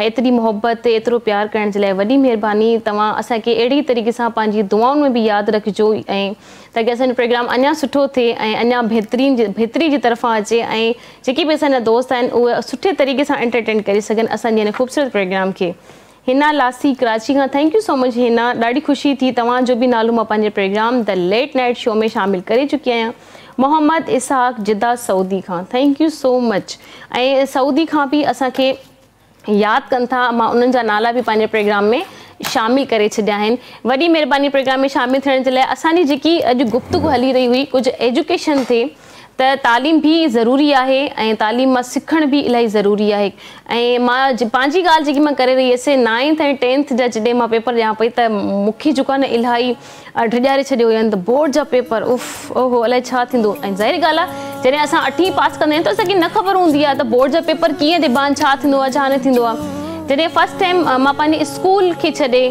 एतिरी मोहबत एतिरो प्यार करण जे लाइ वॾी महिरबानी तव्हां असांखे अहिड़ी तरीक़े सां पंहिंजी दुआउनि में बि यादि रखिजो ऐं ताकी असांजो प्रोग्राम अञा सुठो थिए ऐं अञा बहितरी जी तरफ़ां अचे ऐं जेके बि असांजा दोस्त आहिनि उहे सुठे तरीक़े सां एंटरटेन करे सघनि असांजे हिन ख़ूबसूरत प्रोग्राम खे हिना लासी कराची खां thank you so much Hina ॾाढी ख़ुशी थी तव्हांजो बि नालो मां पंहिंजे programme the late night show में शामिलु करे चुकी आहियां मोहम्मद इसहाक जिदा सऊदी खां थैंक यू सो मच ऐं सऊदी खां बि असांखे यादि कनि था मां उन्हनि जा नाला बि पंहिंजे प्रोग्राम में शामिलु करे छॾिया आहिनि वॾी महिरबानी प्रोग्राम में शामिलु थियण जे लाइ असांजी जेकी अॼु गुफ़्तगू हली रही हुई कुझु एजुकेशन ते त तालीम भी ज़रूरी आहे ऐं तालीम मां सिखण भी इलाही ज़रूरी आहे। ऐं मां पंहिंजी ॻाल्हि जेकी मां करे रही हुयसि 9th ऐं 10th जा जॾहिं मां पेपर ॾियां पई त मूंखे जेको आहे न इलाही ढिॼारे छॾियो हुयनि त बोर्ड जा पेपर ओहो अलाए छा थींदो। ऐं ज़ाहिरी ॻाल्हि आहे जॾहिं असां 8वीं पास कंदा आहियूं त असांखे न ख़बर हूंदी आहे त बोर्ड जा पेपर कीअं ॾिबान, छा थींदो आहे छा न थींदो आहे। जॾहिं फस्ट टाइम मां पंहिंजे स्कूल खे छॾे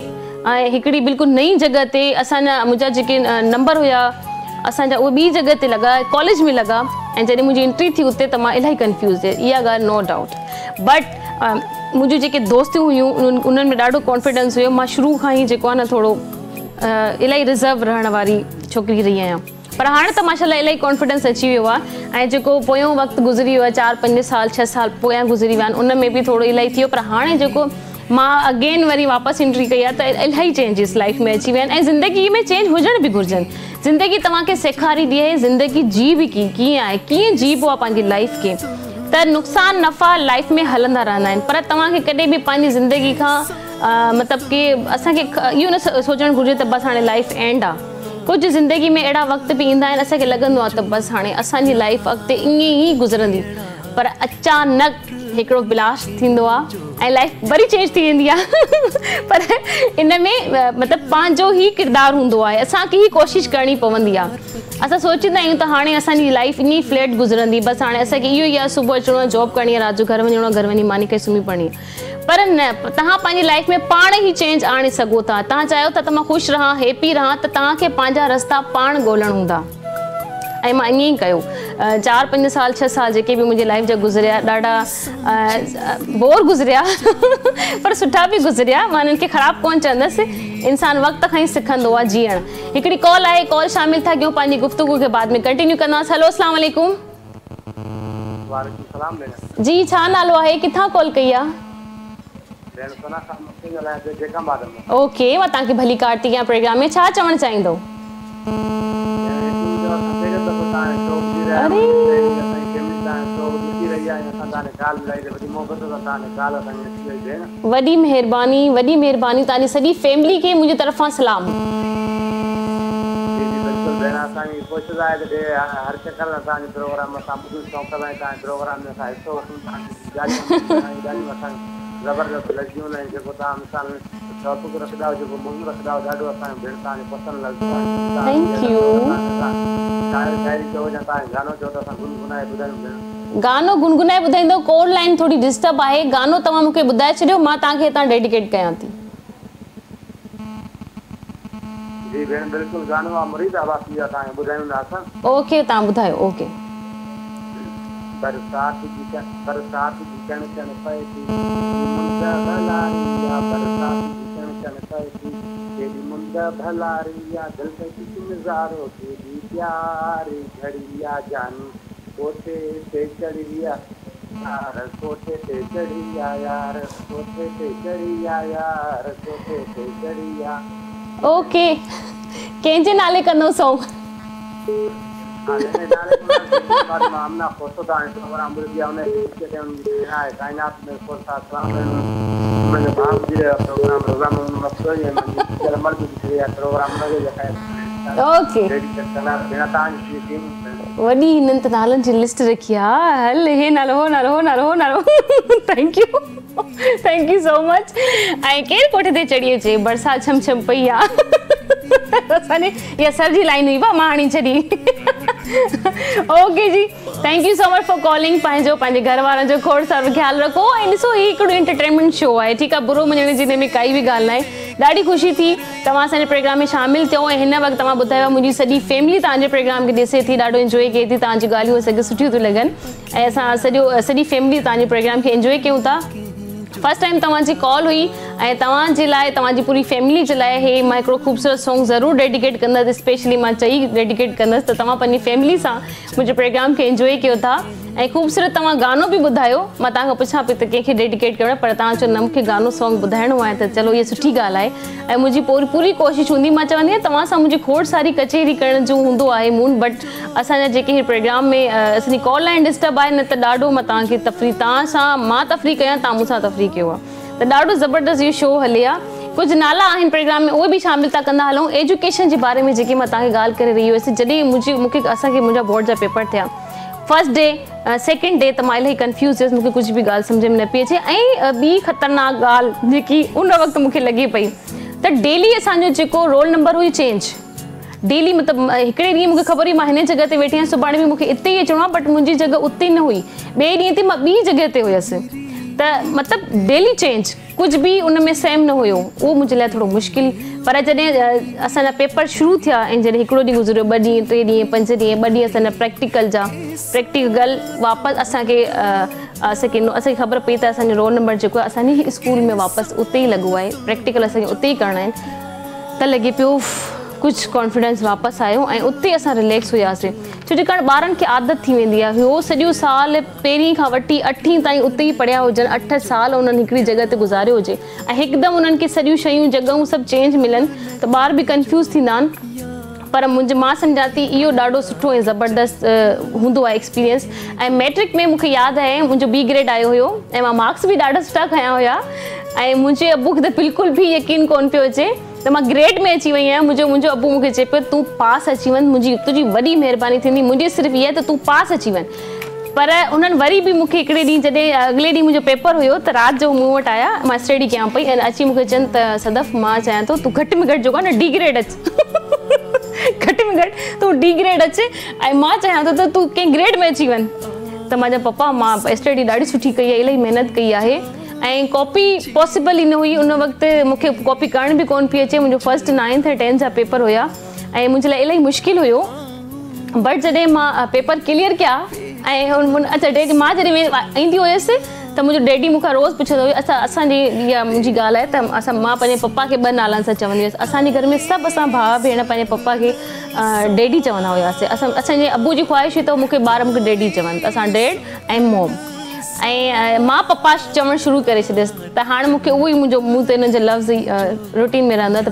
ऐं हिकिड़ी बिल्कुलु नई जॻह ते मुंहिंजा जेके नंबर हुया असांजा उहे ॿी जॻह ते लॻा, कॉलेज में लॻा ऐं जॾहिं मुंहिंजी एंट्री थी उते त मां इलाही कंफ्यूज़ हुई, इहा ॻाल्हि नो डाउट। बट मुंहिंजूं जेके दोस्तियूं हुयूं उन्हनि में ॾाढो कॉन्फिडेंस हुयो। मां शुरू खां ई जेको आहे न थोरो इलाही रिज़र्व रहण वारी छोकिरी रही आहियां, पर हाणे त माशाल्लाह इलाही कॉन्फिडेंस अची वियो आहे। ऐं जेको पोयों वक़्तु गुज़री वियो आहे 4-5 साल 6 साल पोयां गुज़री विया आहिनि उन में बि थोरो इलाही थी वियो, पर हाणे जेको मां अगेन वरी वापसि एंट्री कई आहे त इलाही चेंजिस लाइफ में अची विया आहिनि। ऐं ज़िंदगी में चेंज हुजण बि घुरिजनि। ज़िंदगी तव्हांखे सेखारींदी आहे ज़िंदगी जी बि कीअं आहे, कीअं जीबो आहे पंहिंजी लाइफ खे। त नुक़सान नफ़ा लाइफ में हलंदा रहंदा आहिनि, पर तव्हांखे कॾहिं बि पंहिंजी ज़िंदगी खां मतिलबु की असांखे इहो न सोचणु घुरिजे त बसि हाणे लाइफ एंड आहे। कुझु ज़िंदगी में अहिड़ा वक़्त बि ईंदा आहिनि असांखे लॻंदो आहे त बसि हाणे असांजी लाइफ अॻिते ईअं ई गुज़रंदी, पर अचानक हिकिड़ो ब्लास्ट थींदो आहे ऐं लाइफ वरी चेंज थी वेंदी आहे। पर इन में मतिलबु पंहिंजो ई किरदारु हूंदो आहे, असांखे ई कोशिशि करणी पवंदी आहे। असां सोचींदा आहियूं त हाणे असांजी लाइफ ईअं ई फ्लैट गुज़रंदी, बसि हाणे असांखे इहो ई आहे सुबुह अचिणो आहे जॉब करणी आहे, राति जो घर वञिणो आहे, घर वञी मानी खे सुम्ही पवणी आहे। पर न, तव्हां पंहिंजी लाइफ में पाण ई चेंज आणे सघो था। तव्हां चाहियो था त मां ख़ुशि रहां, हैप्पी रहां, त तव्हांखे पंहिंजा रस्ता पाण ॻोल्हण हूंदा। ऐं मां ईअं ई कयो 4-5 साल 6 साल जेके बि मुंहिंजी लाइफ जा गुज़रिया ॾाढा बोर गुज़रिया पर सुठा बि गुज़रिया। मां हिननि खे ख़राबु कोन चवंदसि, इंसानु वक़्त खां ई सिखंदो आहे जीअण। हिकिड़ी कॉल आहे, कॉल शामिल था कयूं, पंहिंजी गुफ़्तगू खे बाद में कंटिन्यू कंदासीं। हेलो अस्सलाम वालेकुम। वालेकुम सलाम भेण। जी छा नालो आहे, किथां कॉल कई आहे? भेण सोना खान मक्की ॻाल्हायां थो जेकाबाद में। ओके, मां तव्हांखे भली कार्ती कयां प्रोग्राम में, छा चवणु चाहींदो? वॾी महिरबानी, वॾी महिरबानी। तव्हांजी सॼी फैमिली खे मुंहिंजी तरफ़ां सलाम। भेण असांजी कोशिशि आहे त हर शक्ल असांजे प्रोग्राम असां ॿुधूं शौक़ु में तव्हांजे प्रोग्राम में असां हिसो वठूं, तव्हांजी ॻाल्हियूं असांखे ज़बरदस्त लॻियूं आहिनि। जेको तव्हां मिसाल टॉपिक रखंदा आहियो, जेको मौज़ू रखंदा आहियो, ॾाढो असांखे भेण तव्हांखे पसंदि लॻंदो आहे। Thank U. शायरी चओ या तव्हां गानो चओ त असां गुनगुनाए ॿुधायूं भेण। गानो गुनगुनाए ॿुधाईंदो? कॉल लाइन थोरी डिस्टर्ब आहे, गानो तव्हां मूंखे ॿुधाए छॾियो, मां तव्हांखे हितां डेडिकेट कयां थी। जी भेण बिल्कुलु, गानो आहे मुरीद आवाज़ आहे, तव्हांखे ॿुधायूं था असां। ओके, तव्हां ॿुधायो। ओके। बरसात जी कण कण पए थी, मुंद भलारिया बरसात जी कण कण पए थी, केॾी मुंद भलारिया दिलकश नज़ारो केॾी प्यारी घड़िया जानी कोठे ते चढ़िया यार, कोठे ते चढ़िया यार, कोठे ते चढ़िया यार, कोठे ते चढ़िया। ओके, कंहिंजे नाले कंदो सॉन्ग? मामना फोटो था प्रोग्राम दिया उन्हें के है कायनात में फोटो था मैंने भाग दिया प्रोग्राम मसला है मैं मर भी प्रोग्राम लगे है। ओके, वॾी हिननि त नालनि जी लिस्ट रखी आहे। हल हे नालो थैंक यू सो मच। ऐं केरु कोठे ते चढ़ी अचे, बरसाति छम छम पई आहे। असांजी इहा सर जी लाइन हुई, मां हणी छॾी। Okay ji, thank you so much for calling. पंहिंजे घर वारनि जो खोड़ सारो ख़्यालु रखो। ऐं ॾिसो, हीउ हिकिड़ो एंटरटेनमेंट शो आहे, ठीकु आहे, बुरो मञण जी हिन में काई बि ॻाल्हि न आहे। ॾाढी ख़ुशी थी तव्हां असांजे प्रोग्राम में शामिल थियो ऐं हिन वक़्तु तव्हां ॿुधायो मुंहिंजी सॼी फैमिली तव्हांजे प्रोग्राम खे ॾिसे थी, ॾाढो इंजॉय कई थी, तव्हांजी ॻाल्हियूं असांखे सुठियूं थियूं लॻनि ऐं असां सॼी फैमिली तव्हांजे प्रोग्राम खे इंजॉय कयूं था। फर्स्ट टाइम तव्हांजी कॉल हुई ऐं तव्हांजे लाइ, तव्हांजी पूरी फैमिली जे लाइ हे मां हिकिड़ो ख़ूबसूरत सॉन्ग ज़रूरु डेडिकेट कंदसि। स्पेशली मां चई डेडिकेट कंदसि त तव्हां पंहिंजी फैमिली सां मुंहिंजे प्रोग्राम खे इंजॉय कयो था ऐं ख़ूबसूरत तव्हां गानो बि ॿुधायो। मां तव्हांखां पुछां पई त कंहिंखे डेडिकेट करणो, पर तव्हां चयो न मूंखे गानो सॉन्ग ॿुधाइणो आहे, त चलो इहा सुठी ॻाल्हि आहे ऐं मुंहिंजी पूरी कोशिशि हूंदी। मां चवंदी आहियां तव्हां सां मुंहिंजी खोड़ सारी कचेरी करण जो हूंदो आहे मून, बट असांजा जेके हीअ प्रोग्राम में असांजी कॉल लाइन डिस्टर्ब आहे न, त ॾाढो मां तव्हांखे तफ़रीह, तव्हां सां मां तफ़रीह कयां, तव्हां मूंसां तफ़रीह कयो आहे, त ॾाढो ज़बरदस्त इहो शो हले आहे। कुझु नाला आहिनि प्रोग्राम में, उहे बि शामिल था कंदा हलूं। एजुकेशन जे बारे में जेकी मां तव्हांखे ॻाल्हि करे रही हुयसि, जॾहिं असांखे मुंहिंजा बोर्ड जा पेपर थिया फर्स्ट डे सेकेंड डे त मां इलाही कंफ्यूज़ हुयसि, मूंखे कुझु बि ॻाल्हि सम्झ में न पई अचे। ऐं ॿी ख़तरनाक ॻाल्हि जेकी उन वक़्तु मूंखे लॻे पई त डेली असांजो जेको रोल नंबर हुई चेंज, डेली मतिलबु हिकिड़े ॾींहुं मूंखे ख़बर हुई मां हिन जॻह ते वेठी आहियां, सुभाणे बि मूंखे इते ई अचिणो आहे, बट मुंहिंजी जॻह उते न हुई, ॿिए ॾींहं ते मां ॿी जॻह ते हुयसि। त मतिलबु डेली चेंज, कुझु बि उन में सेम न हुयो, उहो मुंहिंजे लाइ थोरो मुश्किल। पर जॾहिं असांजा पेपर शुरू थिया ऐं जॾहिं हिकिड़ो ॾींहुं गुज़रियो, 2 ॾींहं 3 ॾींहं 5 ॾींहं, 2 ॾींहं असांजा प्रैक्टिकल वापसि असांखे ख़बर पई त असांजो रोल नंबर जेको आहे असांजी स्कूल में वापसि उते ई लॻो आहे, प्रैक्टिकल असांखे उते ई करणा आहिनि। त लॻे पियो कुझु कॉन्फिडेंस वापसि आयो ऐं उते असां रिलैक्स हुयासीं, छो जे कारण ॿारनि खे आदत थी वेंदी आहे। उहो सॼो साल पहिरीं खां वठी 8वीं ताईं उते ई पढ़िया हुजनि, 8 साल उन्हनि हिकिड़ी जॻह ते गुज़ारियो हुजे ऐं हिकदमि उन्हनि खे सॼियूं शयूं जॻहियूं सभु चेंज मिलनि त ॿार बि कंफ्यूज़ थींदा आहिनि। पर मां सम्झां थी इहो ॾाढो सुठो ऐं ज़बरदस्त हूंदो आहे एक्सपीरियंस। ऐं मैट्रिक में मूंखे यादि आहे मुंहिंजो B ग्रेड आयो हुयो ऐं मां मार्क्स बि ॾाढा सुठा खयां हुया ऐं मुंहिंजे अबू खे त बिल्कुलु बि यकीन कोन पियो अचे त मां ग्रेड में अची वई आहियां। मुंहिंजो अबू मूंखे चए पियो तूं पास अची वञ, तुंहिंजी वॾी महिरबानी थींदी, मुंहिंजी सिर्फ़ु इहा त तूं पास अची वञ। पर उन्हनि वरी बि मूंखे हिकिड़े ॾींहुं जॾहिं अॻिले ॾींहुं मुंहिंजो पेपर हुयो त राति जो मूं वटि आया, मां स्टडी कयां पई ऐं अची मूंखे चवनि त सदफ़ मां चाहियां थो तूं घटि में घटि जेको आहे न D ग्रेड अच घटि में घटि तूं D ग्रेड अच ऐं मां चाहियां थो त तूं कंहिं ग्रेड में अची वञ। त मां चयो पप्पा मां स्टडी ॾाढी सुठी कई आहे, इलाही महिनत कई आहे ऐं कॉपी पॉसिबल ई न हुई। उन वक़्तु मूंखे कॉपी करण बि कोन पई अचे, मुंहिंजो फर्स्ट 9th ऐं 10th जा पेपर हुया ऐं मुंहिंजे लाइ इलाही मुश्किल हुयो। बट जॾहिं मां पेपर क्लियर कया ऐं अच्छा डैडी मां जॾहिं ईंदी हुयसि त मुंहिंजो डैडी मूंखां रोज़ु पुछंदो हुयो, असांजी इहा मुंहिंजी ॻाल्हि आहे त मां पंहिंजे पप्पा खे 2 नालनि सां चवंदी हुयसि। असांजे घर में सभु असां भाउ भेण पंहिंजे पप्पा खे डैडी चवंदा हुआसीं। असांजे अबू जी ख़्वाहिश हुई त मूंखे ॿार मूंखे डैडी चवनि, त असां डैड ऐं मॉम ऐं मां पप्पा चवणु शुरू करे छॾियसि। त हाणे मूंखे उहो ई मुंहिंजो मुंहुं ते हिन जो लफ़्ज़ ई रूटीन में रहंदो आहे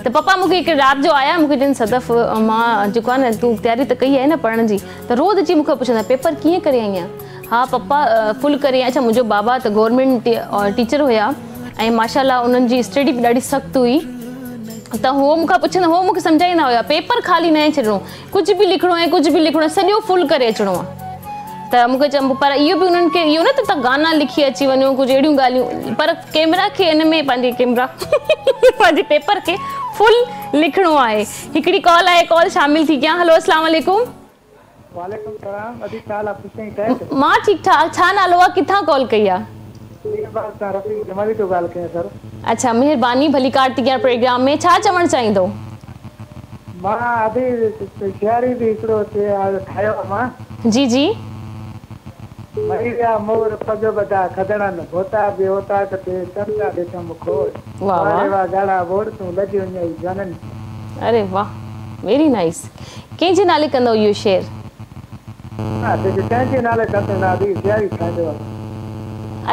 त पप्पा मूंखे हिकु राति जो आया, मूंखे चवनि सदफ़ मां जेको आहे न तूं तयारी त कई आहे न पढ़ण जी, त रोज़ु अची मूंखे पुछंदा पेपर कीअं करे आई आहियां। हा पप्पा फुल करे आई। अच्छा मुंहिंजो बाबा त गवर्नमेंट टीचर हुया ऐं माशाल्लाह उन्हनि जी स्टडी बि ॾाढी सख़्तु हुई, त उहो मूंखां पुछंदा, उहो मूंखे सम्झाईंदा हुया पेपर ख़ाली न छॾिणो, कुझु बि लिखिणो आहे, कुझु बि लिखिणो आहे, सॼो फुल करे अचिणो आहे। त मूंखे चवनि पर इहो बि उन्हनि खे इहो न त तव्हां गाना लिखी अची वञो कुझु अहिड़ियूं ॻाल्हियूं, पर कैमरा खे हिन में पंहिंजे पेपर खे फुल लिखिणो आहे। हिकिड़ी कॉल आहे, कॉल शामिल थी कयां। हलो अस्सलाम वालेकुम। वालेकुम सलाम। अदी काल आप पुछे कैसे? मां ठीक ठाक। छा नालो आहे, किथां कॉल कई आहे? रफ़ीक जमाली तो ॻाल्हि कयां सर। अच्छा महिरबानी। भली कार्तिकेय प्रोग्राम में छा चवणु चाहींदो? मां अभी शहरी भी हिकिड़ो ठाहियो मां। जी जी। मरिया मोर पग बदा खदड़न होता भी होता ते चंदा देखा मुखो। वाह वाह। वाह गाड़ा बोर तू लजी वञई जानन। अरे वाह वेरी नाइस। कंहिंजे नाले कंदो इहो शेर? हां ते कंहिंजे नाले कंदो ना दी शहरी ठाहियो।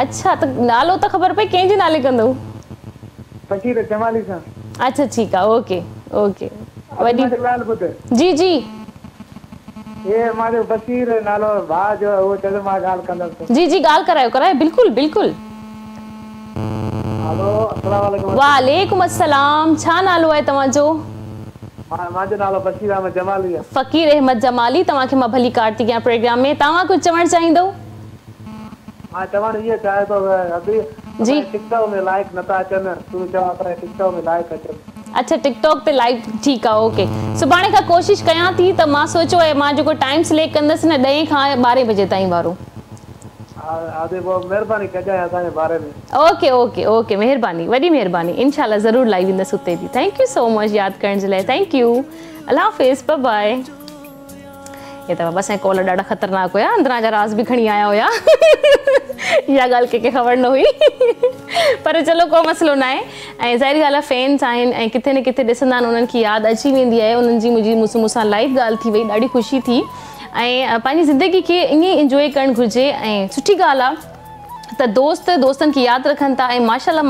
अच्छा त नालो त ख़बर पई, कंहिंजे नाले कंदो? बशीर जमाली सां। अच्छा ठीकु आहे, ओके ओके। वॾी ॻाल्हि ॿुध। जी जी। ये मारो बशीर नालो भाउ जो वो चलो मां ॻाल्हि कंदसि। जी जी ॻाल्हि करायो बिल्कुलु बिल्कुलु। हेलो अस्सलाम वालेकुम। वालेकुम अस्सलाम। छा नालो आहे तव्हांजो? मुंहिंजो नालो बशीर अहमद जमाली आहे। फ़कीर अहमद जमाली। तव्हांखे मां भली कार्तिकेय प्रोग्राम में तव्हां कुझु चवणु चाहींदो? हां चवणु इहो चाहियां थो अभी जी टिकटॉक में लाइक नथा अचनि, तूं चवां पर टिकटॉक में लाइक अचनि। अच्छा टिकटॉक ते लाइव ठीकु आहे ओके। सुभाणे खां कोशिशि कयां थी त मां सोचियो आहे मां जेको टाइम सिलेक्ट कंदसि न 10 खां 12 बजे ताईं वारो। आदे वो महिरबानी कजांइ असांजे बारे में। ओके ओके ओके महिरबानी, वॾी महिरबानी। इंशाल्लाह ज़रूरु लाइव ईंदसि उते बि। थैंक यू सो मच यादि करण जे लाइ। Thank you. अल्लाह हाफ़िज़। Bye bye. ये त बस कॉल ॾाढा ख़तरनाक हुया, अंदरां जा राज़ बि खणी आया हुया। इहा ॻाल्हि कंहिंखे ख़बर न हुई पर चलो को मसइलो न आहे। ऐं ज़ाहिरी ॻाल्हि आहे फैन्स आहिनि ऐं किथे न किथे ॾिसंदा आहिनि, उन्हनि खे यादि अची वेंदी आहे। उन्हनि जी मुंहिंजी मूंसां लाइव ॻाल्हि थी वई, ॾाढी ख़ुशी थी। ऐं पंहिंजी ज़िंदगी खे ईअं इंजॉय करणु घुरिजे ऐं सुठी ॻाल्हि आहे त दोस्तनि खे यादि रखनि था। ऐं माशाल्लाह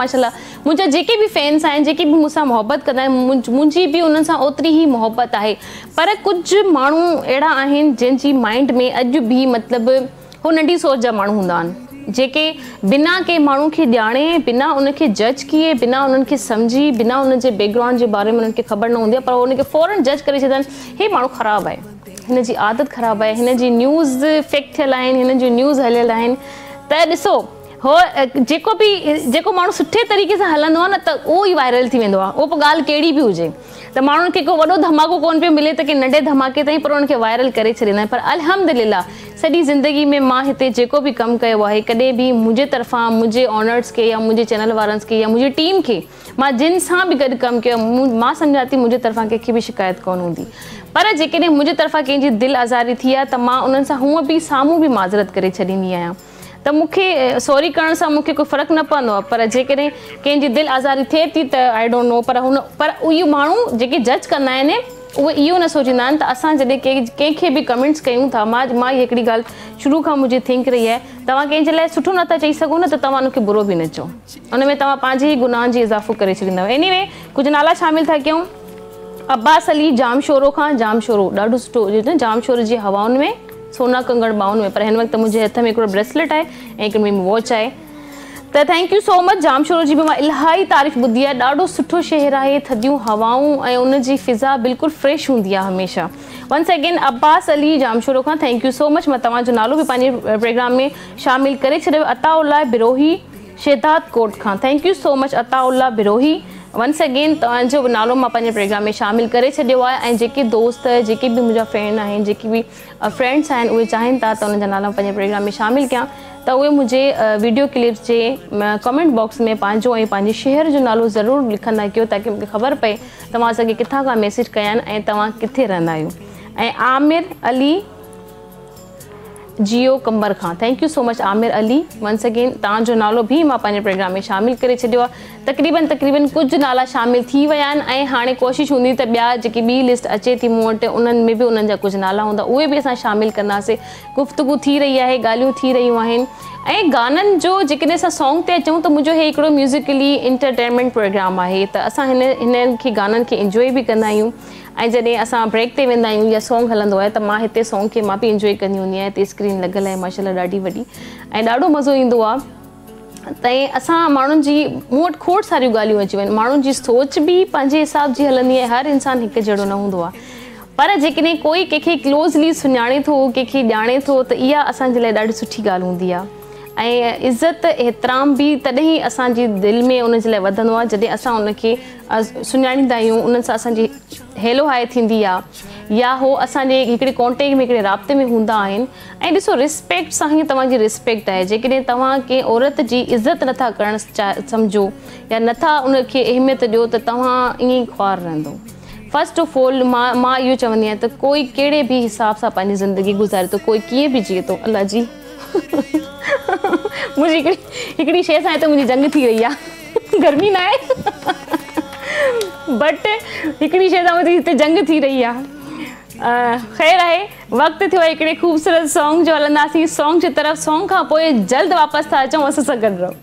मुंहिंजा जेके बि फैन्स आहिनि, जेके बि मूंसां मोहबत कंदा आहिनि, मुंहिंजी बि उन्हनि सां ओतिरी ई मोहबत आहे। पर कुझु माण्हू अहिड़ा आहिनि जंहिंजी माइंड में अॼु बि मतिलबु हो नंढी सोच जा माण्हू हूंदा आहिनि, जेके बिना कंहिं माण्हू खे ॼाणे, बिना उनखे जज किए, बिना उन्हनि खे सम्झी, बिना उनजे बैकग्राउंड जे बारे में उन्हनि खे ख़बर न हूंदी आहे, पर उनखे फ़ौरन जज करे छॾंदा आहिनि, हे माण्हू ख़राबु आहे। हिन जी आदत ख़राबु आहे, हिन जी न्यूज़ फेक थियल आहिनि, हिन जी न्यूज़ हलियल आहिनि। त ॾिसो हो जेको माण्हू सुठे तरीक़े सां हलंदो आहे न त उहो ई वायरल थी वेंदो आहे, उहो पोइ ॻाल्हि कहिड़ी बि हुजे। त माण्हुनि खे को वॾो धमाको कोन पियो मिले त की नंढे धमाके ताईं पर उनखे वायरल करे छॾींदा आहिनि। पर अल्हम्दुलिल्लाह सॼी ज़िंदगी में मां हिते जेको बि कमु कयो आहे, कॾहिं बि मुंहिंजे तरफ़ां मुंहिंजे ऑनर्स खे या मुंहिंजे चैनल वारनि खे या मुंहिंजी टीम खे, मां जिन सां बि गॾु कमु कयो, मां सम्झां थी मुंहिंजे तरफ़ां कंहिंखे बि शिकायत कोन हूंदी। पर जेकॾहिं मुंहिंजे तरफ़ां कंहिंजी दिलि आज़ारी थी आहे त मां उन्हनि सां हूअं बि साम्हूं बि माज़रत करे छॾींदी आहियां। त मूंखे सॉरी करण सां मूंखे कोई फ़र्क़ु न पवंदो आहे, पर जेकॾहिं कंहिंजी दिलि आज़ारी थिए थी त आई डोंट नो, पर इहो माण्हू जेके जज कंदा आहिनि उहे इहो न सोचींदा आहिनि त असां जॾहिं कंहिंखे बि कमेंट्स कयूं था, मां हिकिड़ी ॻाल्हि शुरू खां मुंहिंजी थिंक रही आहे, तव्हां कंहिंजे लाइ सुठो नथा चई सघो न त तव्हां उनखे बुरो बि न चओ, उन में तव्हां पंहिंजे ई गुनाहनि जी इज़ाफ़ो करे छॾींदव। एनीवे कुझु नाला शामिल था कयूं। अब्बास अली जामशोरो खां, जामशोरो ॾाढो सुठो हुजे न, जामशोरो जी हवाउनि में सोना कंगड़ ॿाहुनि में, पर हिन वक़्तु मुंहिंजे हथ में हिकिड़ो ब्रेसलेट आहे ऐं हिकिड़ी वॉच आहे। त thank you so much Jamshoro जी बि मां इलाही तारीफ़ ॿुधी आहे, ॾाढो सुठो शहर आहे, थधियूं हवाऊं ऐं उनजी फ़िज़ा बिल्कुलु फ्रेश हूंदी आहे हमेशह। वंस अगेन अब्बास अली जामशोरो खां थैंक यू सो मच। मां तव्हांजो नालो बि पंहिंजे प्रोग्राम में शामिल करे छॾियो। अताउल्ला बिरोही शेदात कोट खां thank you so much Ataullah Birohi. Once again तव्हांजो नालो मां पंहिंजे प्रोग्राम में शामिल करे छॾियो आहे। ऐं जेके दोस्त जेके बि मुंहिंजा फ्रेंड आहिनि, जेके बि फ्रेंड्स आहिनि, उहे चाहिनि था त उन्हनि जा नाला पंहिंजे प्रोग्राम में शामिल कयां त उहे मुंहिंजे वीडियो क्लिप्स जे कमेंट बॉक्स में पंहिंजो ऐं पंहिंजे शहर जो नालो ज़रूरु लिखंदा कयो, ताकी मूंखे ख़बर पए तव्हां असांखे किथां खां मैसेज कया आहिनि ऐं तव्हां किथे रहंदा आहियो। ऐं आमिर अली जियो कंबर खां thank you so much Aamir Ali. Once again तव्हांजो नालो बि मां पंहिंजे प्रोग्राम में शामिल करे छॾियो आहे। तक़रीबन कुझु नाला शामिल थी विया आहिनि ऐं हाणे कोशिशि हूंदी त ॿिया जेकी ॿी लिस्ट अचे थी मूं वटि, उन्हनि में बि उन्हनि जा कुझु नाला हूंदा, उहे बि असां शामिल कंदासीं। गुफ़्तगू थी रही आहे, ॻाल्हियूं थी रहियूं आहिनि। ऐं गाननि जो जेकॾहिं असां सॉन्ग ते अचूं त मुंहिंजो हे हिकिड़ो म्यूज़िकली इंटरटेनमेंट प्रोग्राम आहे, त असां हिननि खे गाननि खे इंजॉय बि कंदा आहियूं। ऐं जॾहिं असां ब्रेक ते वेंदा आहियूं या सॉन्ग हलंदो आहे त मां हिते सॉन्ग खे मां बि इंजॉय कंदी हूंदी आहियां। हिते स्क्रीन लॻियल आहे माशाल्लाह ॾाढी वॾी, ऐं ॾाढो मज़ो ईंदो आहे। त असां माण्हुनि जी मूं वटि खोड़ सारियूं ॻाल्हियूं अची वियूं आहिनि। माण्हुनि जी सोच बि पंहिंजे हिसाब जी हलंदी आहे, हर इंसानु हिकु जहिड़ो न हूंदो आहे। पर जेकॾहिं कोई कंहिंखे क्लोज़ली सुञाणे थो, कंहिंखे ॼाणे थो, त इहा असांजे लाइ ॾाढी सुठी ॻाल्हि हूंदी आहे। ऐं इज़त एतिराम बि तॾहिं ई असांजी दिलि में उनजे लाइ वधंदो आहे जॾहिं असां उनखे सुञाणींदा आहियूं, उन्हनि सां असांजी हेलो हाय थींदी आहे, या हो असांजे हिकिड़े कॉन्टेक्ट में हिकिड़े राब्ते में हूंदा आहिनि। ऐं ॾिसो रिस्पेक्ट सां ई तव्हांजी रिस्पेक्ट आहे। जेकॾहिं तव्हां कंहिं औरत जी इज़त नथा करणु सम्झो या नथा उनखे अहमियत ॾियो त तव्हां ईअं ई ख्वार रहंदो। फस्ट ऑफ ऑल मां इहो चवंदी आहियां त कोई कहिड़े बि हिसाब सां पंहिंजी ज़िंदगी गुज़ारे थो, कोई कीअं बि जीए थो। अलाह जी मुंहिंजी हिकिड़ी शइ सां त मुंहिंजी जंग थी रही आहे, गर्मी न आहे बट हिकिड़ी शइ सां मुंहिंजी हिते जंग थी रही आहे। ख़ैर आहे, वक़्तु थियो आहे हिकिड़े ख़ूबसूरत सॉन्ग जो, हलंदासीं सॉन्ग जी तरफ़। सॉन्ग खां पोइ जल्द वापसि था अचूं, असां सां गॾु रहो।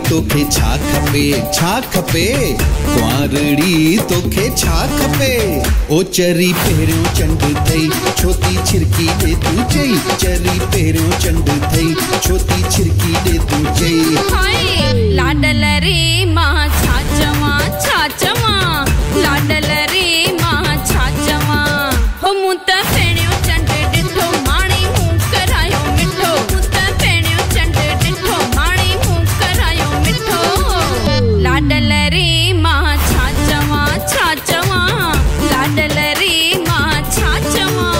तोखे छा खपे कुंवारड़ी तोखे छा खपे। ओ चरी पहिरियों चंड थई छोती छिरकी ॾे तूं चई, चरी पहिरियों चंड थई छोती छिरकी ॾे तूं चई। हाय लाडल रे मां छा चवां लाडल रे मां छा चवां। हो मूं त पहिरियों चंड ॾिठो माणे मूं करायो मिठो, मूं त पहिरियों चंड ॾिठो माणे मूं करायो मिठो। लाडल रे मां छा चवां लाडल रे मां छा चवां।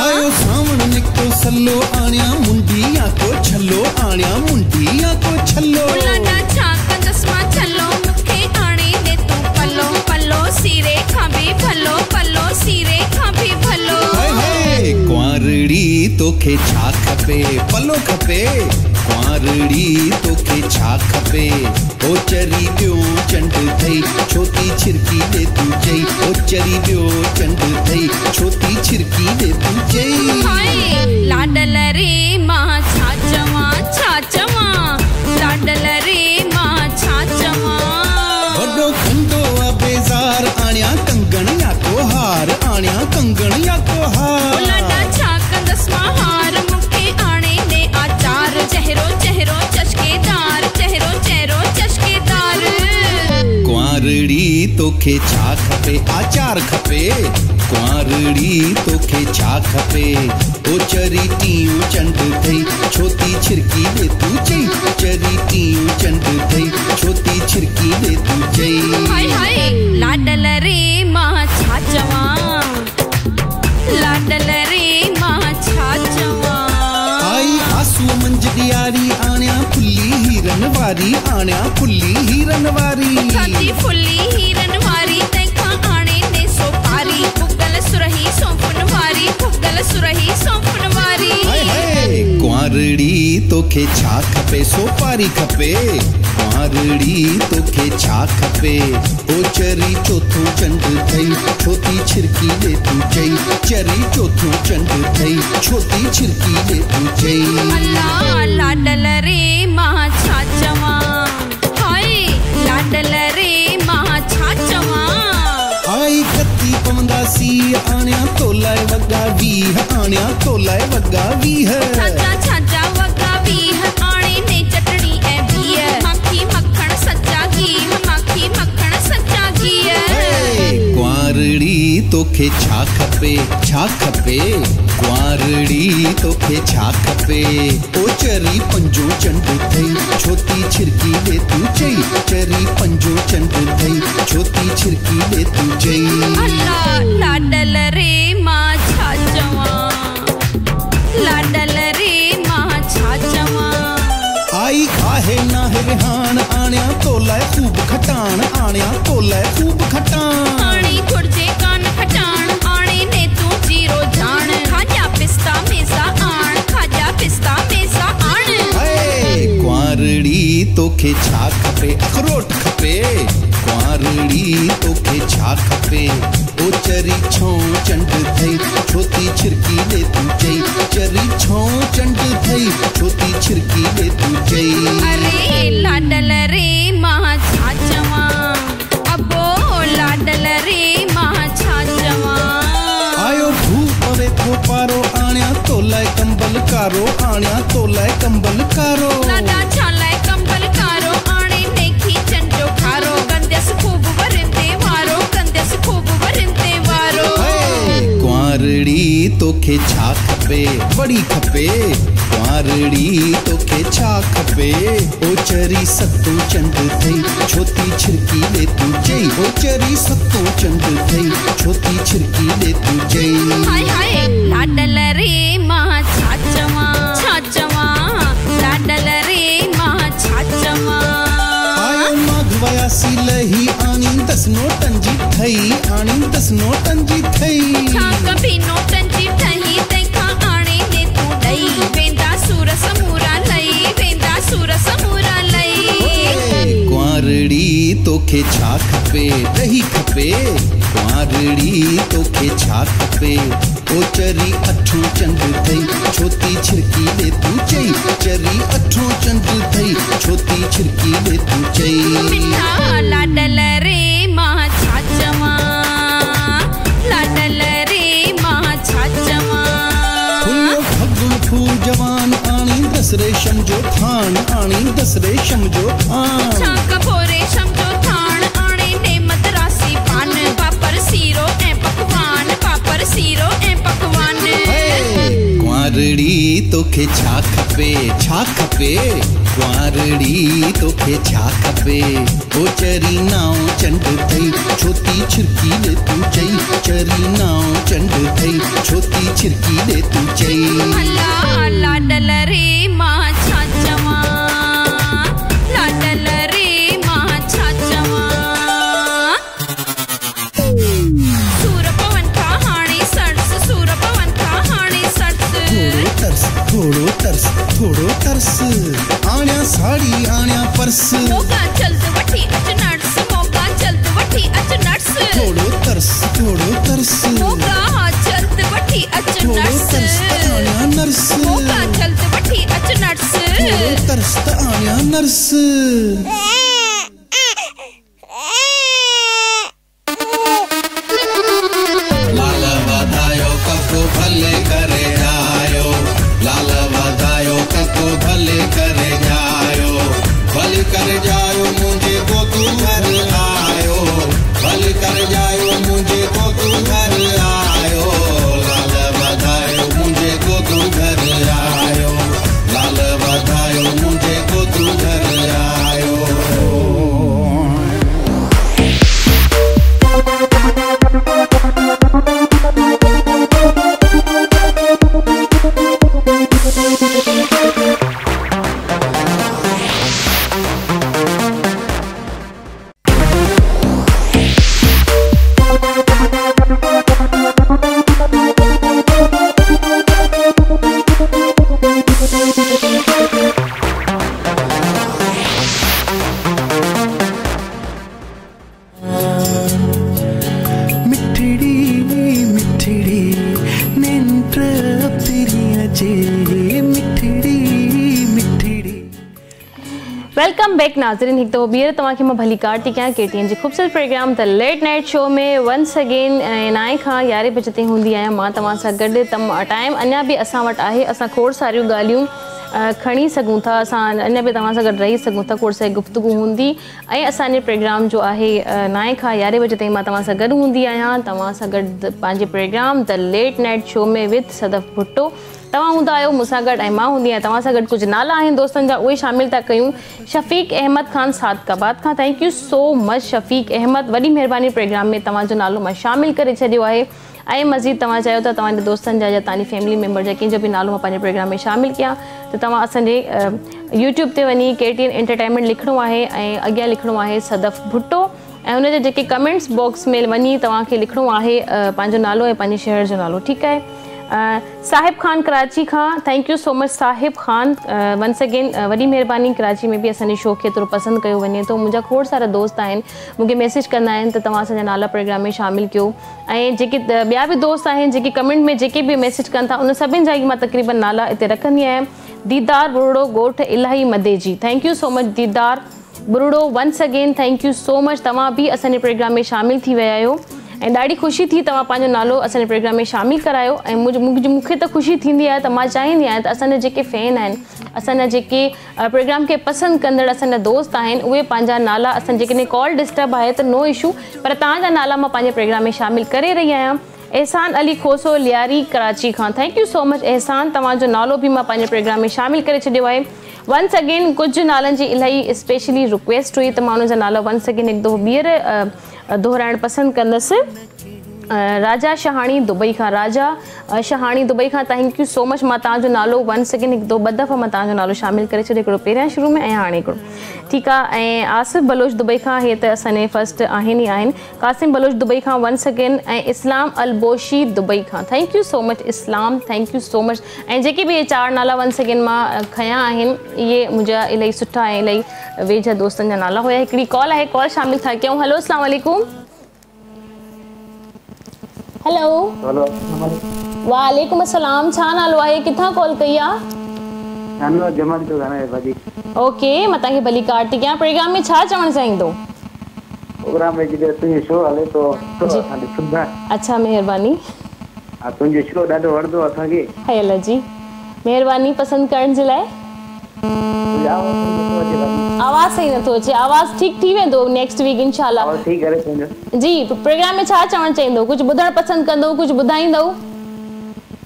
आयो सावण निकतो सल्लो आणिया मुंडिया को छल्लो आणिया मुंडिया को छल्लो। लाडा छा कंदस मां छल्लो मूंखे आणे दे तूं पल्लो पल्लो सीरे खां बि भलो पल्लो सीरे खां बि भलो। कुंवारड़ी तोखे छा खपे पल्लो खपे कुंवारड़ी तोखे छा खपे। ओ चरी ॿियो चंड थई छोती छिरकी ॾे तूं चई, ओ चरी ॿियो चंड थई छोती छिरकी ॾे तूं चई। हाय लाडल रे मां छा चवां लाडल रे मां छा चवां। वॾो खंडो आ बेज़ा तोखे छा खपे आचार खपे कुंवारड़ी तोखे छा खपे ओ चरी टियूं चंड थई छोती छिरकी दे तू चई चरी टियूं चंड थई छोती छिरकी दे तू चई हाय हाय लाडल रे मां छा चवां लाडल रे मां छा चवां आई आंसू मंज डियारी आण्या फुल्ली हीरन वारी आण्या फुल्ली हीरन वारी छाती फुल्ली हीरन वारी तंहिंखां आणे ने सो पारी भुगल सुरही सौंफन वारी भुगल सुरही सौंफन वारी हाय हाय कुंवारड़ी तोखे छा खपे सोपारी खपे कुंवारड़ी तोखे छा खपे ओ चरी चोथों चंड थई छोती छिरकी दे तू चई चरी चोथों चंड थई छोती छिरकी दे तू चई अल्लाह लाडल रे मां छा चवां हाय लाडल रे मां छा चवां आई कत्ती पवंदासी आण्या तोलाए वगा वीह आण्या तोलाए वगा वीह छाजा छाजा वगा वीह आणे ने चटणी ऐं बीह माखी मक्खण सच्चा घी माखी मक्खण सच्चा घी कुंवारड़ी तोखे छा खपे कुंवारड़ी तोखे छा खपे ओ चरी पंजो चंड थई छोती छिरकी दे तू चई चरी पंजो चंड थई छोती छिरकी दे तू चई अल्लाह लाडल रे मां छा चवां लाडल रे मां छा चवां आई आहे ना रिहान आण्या तोलाए खूब खटान आण्या तोलाए खूब खटान आणी घुर्जे कान खटाण आणे ने तू जीरो जान खाजा पिस्ता मेसा आण खाजा पिस्ता मेसा आण कुंवारड़ी तोखे छा खपे अखरोट खपे कुंवारड़ी तोखे छा खपे ओ चरी छौं चंड थई छोती छिरकी दे तू चई चरी छौं चंड थई छोती छिरकी दे तू चई अरे लाडल रे मां छा चवां अबो लाडल रे मां छा चवां आयो भूप पवे थो पारो आण्या तोलाए कंबल कारो आण्या तोलाए कंबल कारो लाडा छालाए कंबल कारो आणे ने खीचन जो खारो गंदस खूब वरिंदे वारो गंदस खूब वरिंदे वारो कुंवारड़ी तोखे छा खपे बड़ी खपे कुंवारड़ी तोखे छा खपे ओ चरी सतो चंड थई छोती छिरकी दे तू चई ओ चरी सतो चंड थई छोती छिरकी दे तू चई हाय हाय लाडल रे मां छा चवां लाडल रे मां छा चवां आयो माघवयासी लही आणी 10 नोटन जी थई आणी 10 नोटन जी थई छा कभी नोटन जी ठही तंहिंखां आणे ने तू ॾई वेंदा सूर समूरा लई वेंदा सूर समूरा लई कुंवारड़ी तोखे छा खपे ॾही खपे कुंवारड़ी तोखे छा खपे ओ चरी अठों चंड थई छोती छिरकी दे तू चई चरी अठों चंड थई छोती छिरकी दे तू चई मिठा लाडल रे मां छा चवां लाडल रे मां छा चवां फुल्लो फगुण फूल जवान आणी 10 रेशम जो थान आणी 10 रेशम जो थान छा कबो रेशम जो थान आणे ने मदरासी पान पापर सीरो ऐं पकवान पापर सीरो ऐं पकवान कुंवारड़ी तोखे छा खपे कुंवारड़ी तोखे छा खपे ओ चरी नाव चंड थई छोती छिरकी दे तू चई चरी नाव चंड थई छोती छिरकी दे तू चई अल्लाह लाडल रे मां छा चवां लाडल रे मां छा चवां सूर पवन था हाणे सरस सूर पवन था हाणे सरस थोड़ो तरस आण्या साड़ी आण्या पर्स मोगा जल्द वठी अच नर्स मोगा जल्द वठी अच नर्स थोड़ो तरस मोगा जल्द वठी अच थोड़ो नर्स तरस आण्या नर्स मोगा जल्द वठी अच नर्स थोड़ो तरस आण्या नर्स लाल वधायो कको भले करे आयो लाल वधायो कको भले करे जायो भले करे जायो मुझे को तू घर आयो भले वेलकम बैक नाज़रीन। हिकु दफ़ो ॿीहर तव्हांखे मां भली कार थी कयां KTN जे ख़ूबसूरत programme the late night show में वंस अगेन 9 खां 11 बजे ताईं हूंदी आहियां मां तव्हां सां गॾु। टाइम अञा बि असां वटि आहे, असां खोड़ सारियूं ॻाल्हियूं खणी सघूं था, असां अञा बि तव्हां सां गॾु रही सघूं था, खोड़ सारी गुफ़्तगू हूंदी ऐं असांजे प्रोग्राम जो आहे 9 खां 11 बजे ताईं मां तव्हां सां गॾु हूंदी आहियां, तव्हां सां गॾु पंहिंजे programme the late night show में विद सदफ भुट्टो। तव्हां हूंदा आहियो मूंसां गॾु ऐं मां हूंदी आहियां तव्हां सां गॾु। कुझु नाला आहिनि दोस्तनि जा, उहे शामिल था कयूं। शफ़ीक अहमद ख़ान सादकाबाद खां, thank you so much Shafiq Ahmed, वॾी महिरबानी प्रोग्राम में तव्हांजो नालो मां शामिल करे छॾियो आहे। ऐं मज़ीद तव्हां चाहियो था तव्हांजे दोस्तनि जा या तव्हांजी फैमिली मेंबर जा कंहिंजो बि नालो मां पंहिंजे प्रोग्राम में शामिल कयां त तव्हां असांजे यूट्यूब ते वञी KTN एंटरटेनमेंट लिखिणो आहे ऐं अॻियां लिखिणो आहे सदफ भुट्टो ऐं हुनजे जेके कमेंट्स बॉक्स में वञी तव्हांखे लिखिणो आहे पंहिंजो नालो ऐं पंहिंजे शहर जो नालो, ठीकु आहे। साहिब ख़ान कराची खां, thank you so much Sahib Khan, once again वॾी महिरबानी। कराची में बि असांजे शो खे एतिरो पसंदि कयो वञे थो। मुंहिंजा खोड़ सारा दोस्त आहिनि मूंखे मैसेज कंदा आहिनि त तव्हां असांजा नाला प्रोग्राम में शामिल कयो ऐं जेके ॿिया बि दोस्त आहिनि जेके कमेंट में जेके बि मैसेज कनि था उन सभिनि जा ई मां तक़रीबन नाला हिते रखंदी आहियां। दीदार बुरड़ो ॻोठ इलाही मदे जी, thank you so much Deedar बुरड़ो, once again thank you so much. तव्हां बि असांजे प्रोग्राम में शामिल थी विया आहियो ऐं ॾाढी ख़ुशी थी तव्हां पंहिंजो नालो असांजे प्रोग्राम में शामिल करायो ऐं मूंखे त ख़ुशी थींदी आहे त मां चाहींदी आहियां त असांजा जेके फैन आहिनि, असांजा जेके प्रोग्राम खे पसंदि कंदड़ असांजा दोस्त आहिनि, उहे पंहिंजा नाला असां जेकॾहिं कॉल डिस्टर्ब आहे त नो इशू, पर तव्हांजा नाला मां पंहिंजे प्रोग्राम में शामिल करे रही आहियां। एहसान अली खोसो लियारी कराची खां, थैंक यू सो मच एहसान, तव्हांजो नालो बि मां पंहिंजे प्रोग्राम में शामिल करे छॾियो आहे। वंस अगेन कुझु नालनि जी इलाही स्पेशली रिक्वेस्ट हुई त मां हुनजा नाला वंस अगेन हिकु दफ़ो ॿीहर दोहराइणु पसंदि कंदसि। राजा शहाणी दुबई खां, राजा शहाणी दुबई खां, थैंक यू सो मच। मां तव्हांजो नालो वंस अगेन हिकु ॿ दफ़ा मां तव्हांजो नालो शामिल करे छॾियो, हिकिड़ो पहिरियां शुरू में ऐं हाणे हिकिड़ो, ठीकु आहे। ऐं आसिफ बलोच दुबई खां, हे त असांजे फस्ट आहिनि ई आहिनि। कासिम बलोच दुबई खां वंस अगेन ऐं इस्लाम अलबोशी दुबई खां, thank you so much Islam, thank you so much. ऐं जेके बि इहे 4 नाला वंस अगेन मां खयां आहिनि इहे मुंहिंजा इलाही सुठा ऐं इलाही वेझा दोस्तनि जा नाला हुया। हिकिड़ी कॉल आहे, कॉल शामिल था कयूं। हलो अस्सलाम वालेकुम। हेलो वालेकुम अस्सलाम, छा नालो आहे, किथां कॉल कई आहे? ओके, मां तव्हांखे भली कार थी कयां। प्रोग्राम में छा चवणु चाहींदो? प्रोग्राम में जेके तुंहिंजो शो हले तो अच्छा महिरबानी, तुंहिंजो शो ॾाढो वणंदो असांखे। हल जी, महिरबानी पसंदि करण जे लाइ। आवाज़ सही नथो अचे, आवाज़ ठीक थी वेंदो नेक्स्ट वीक इंशाल्लाह। जी, प्रोग्राम में छा चवणु चाहींदो, कुझु ॿुधणु पसंदि कंदो, कुझु ॿुधाईंदो?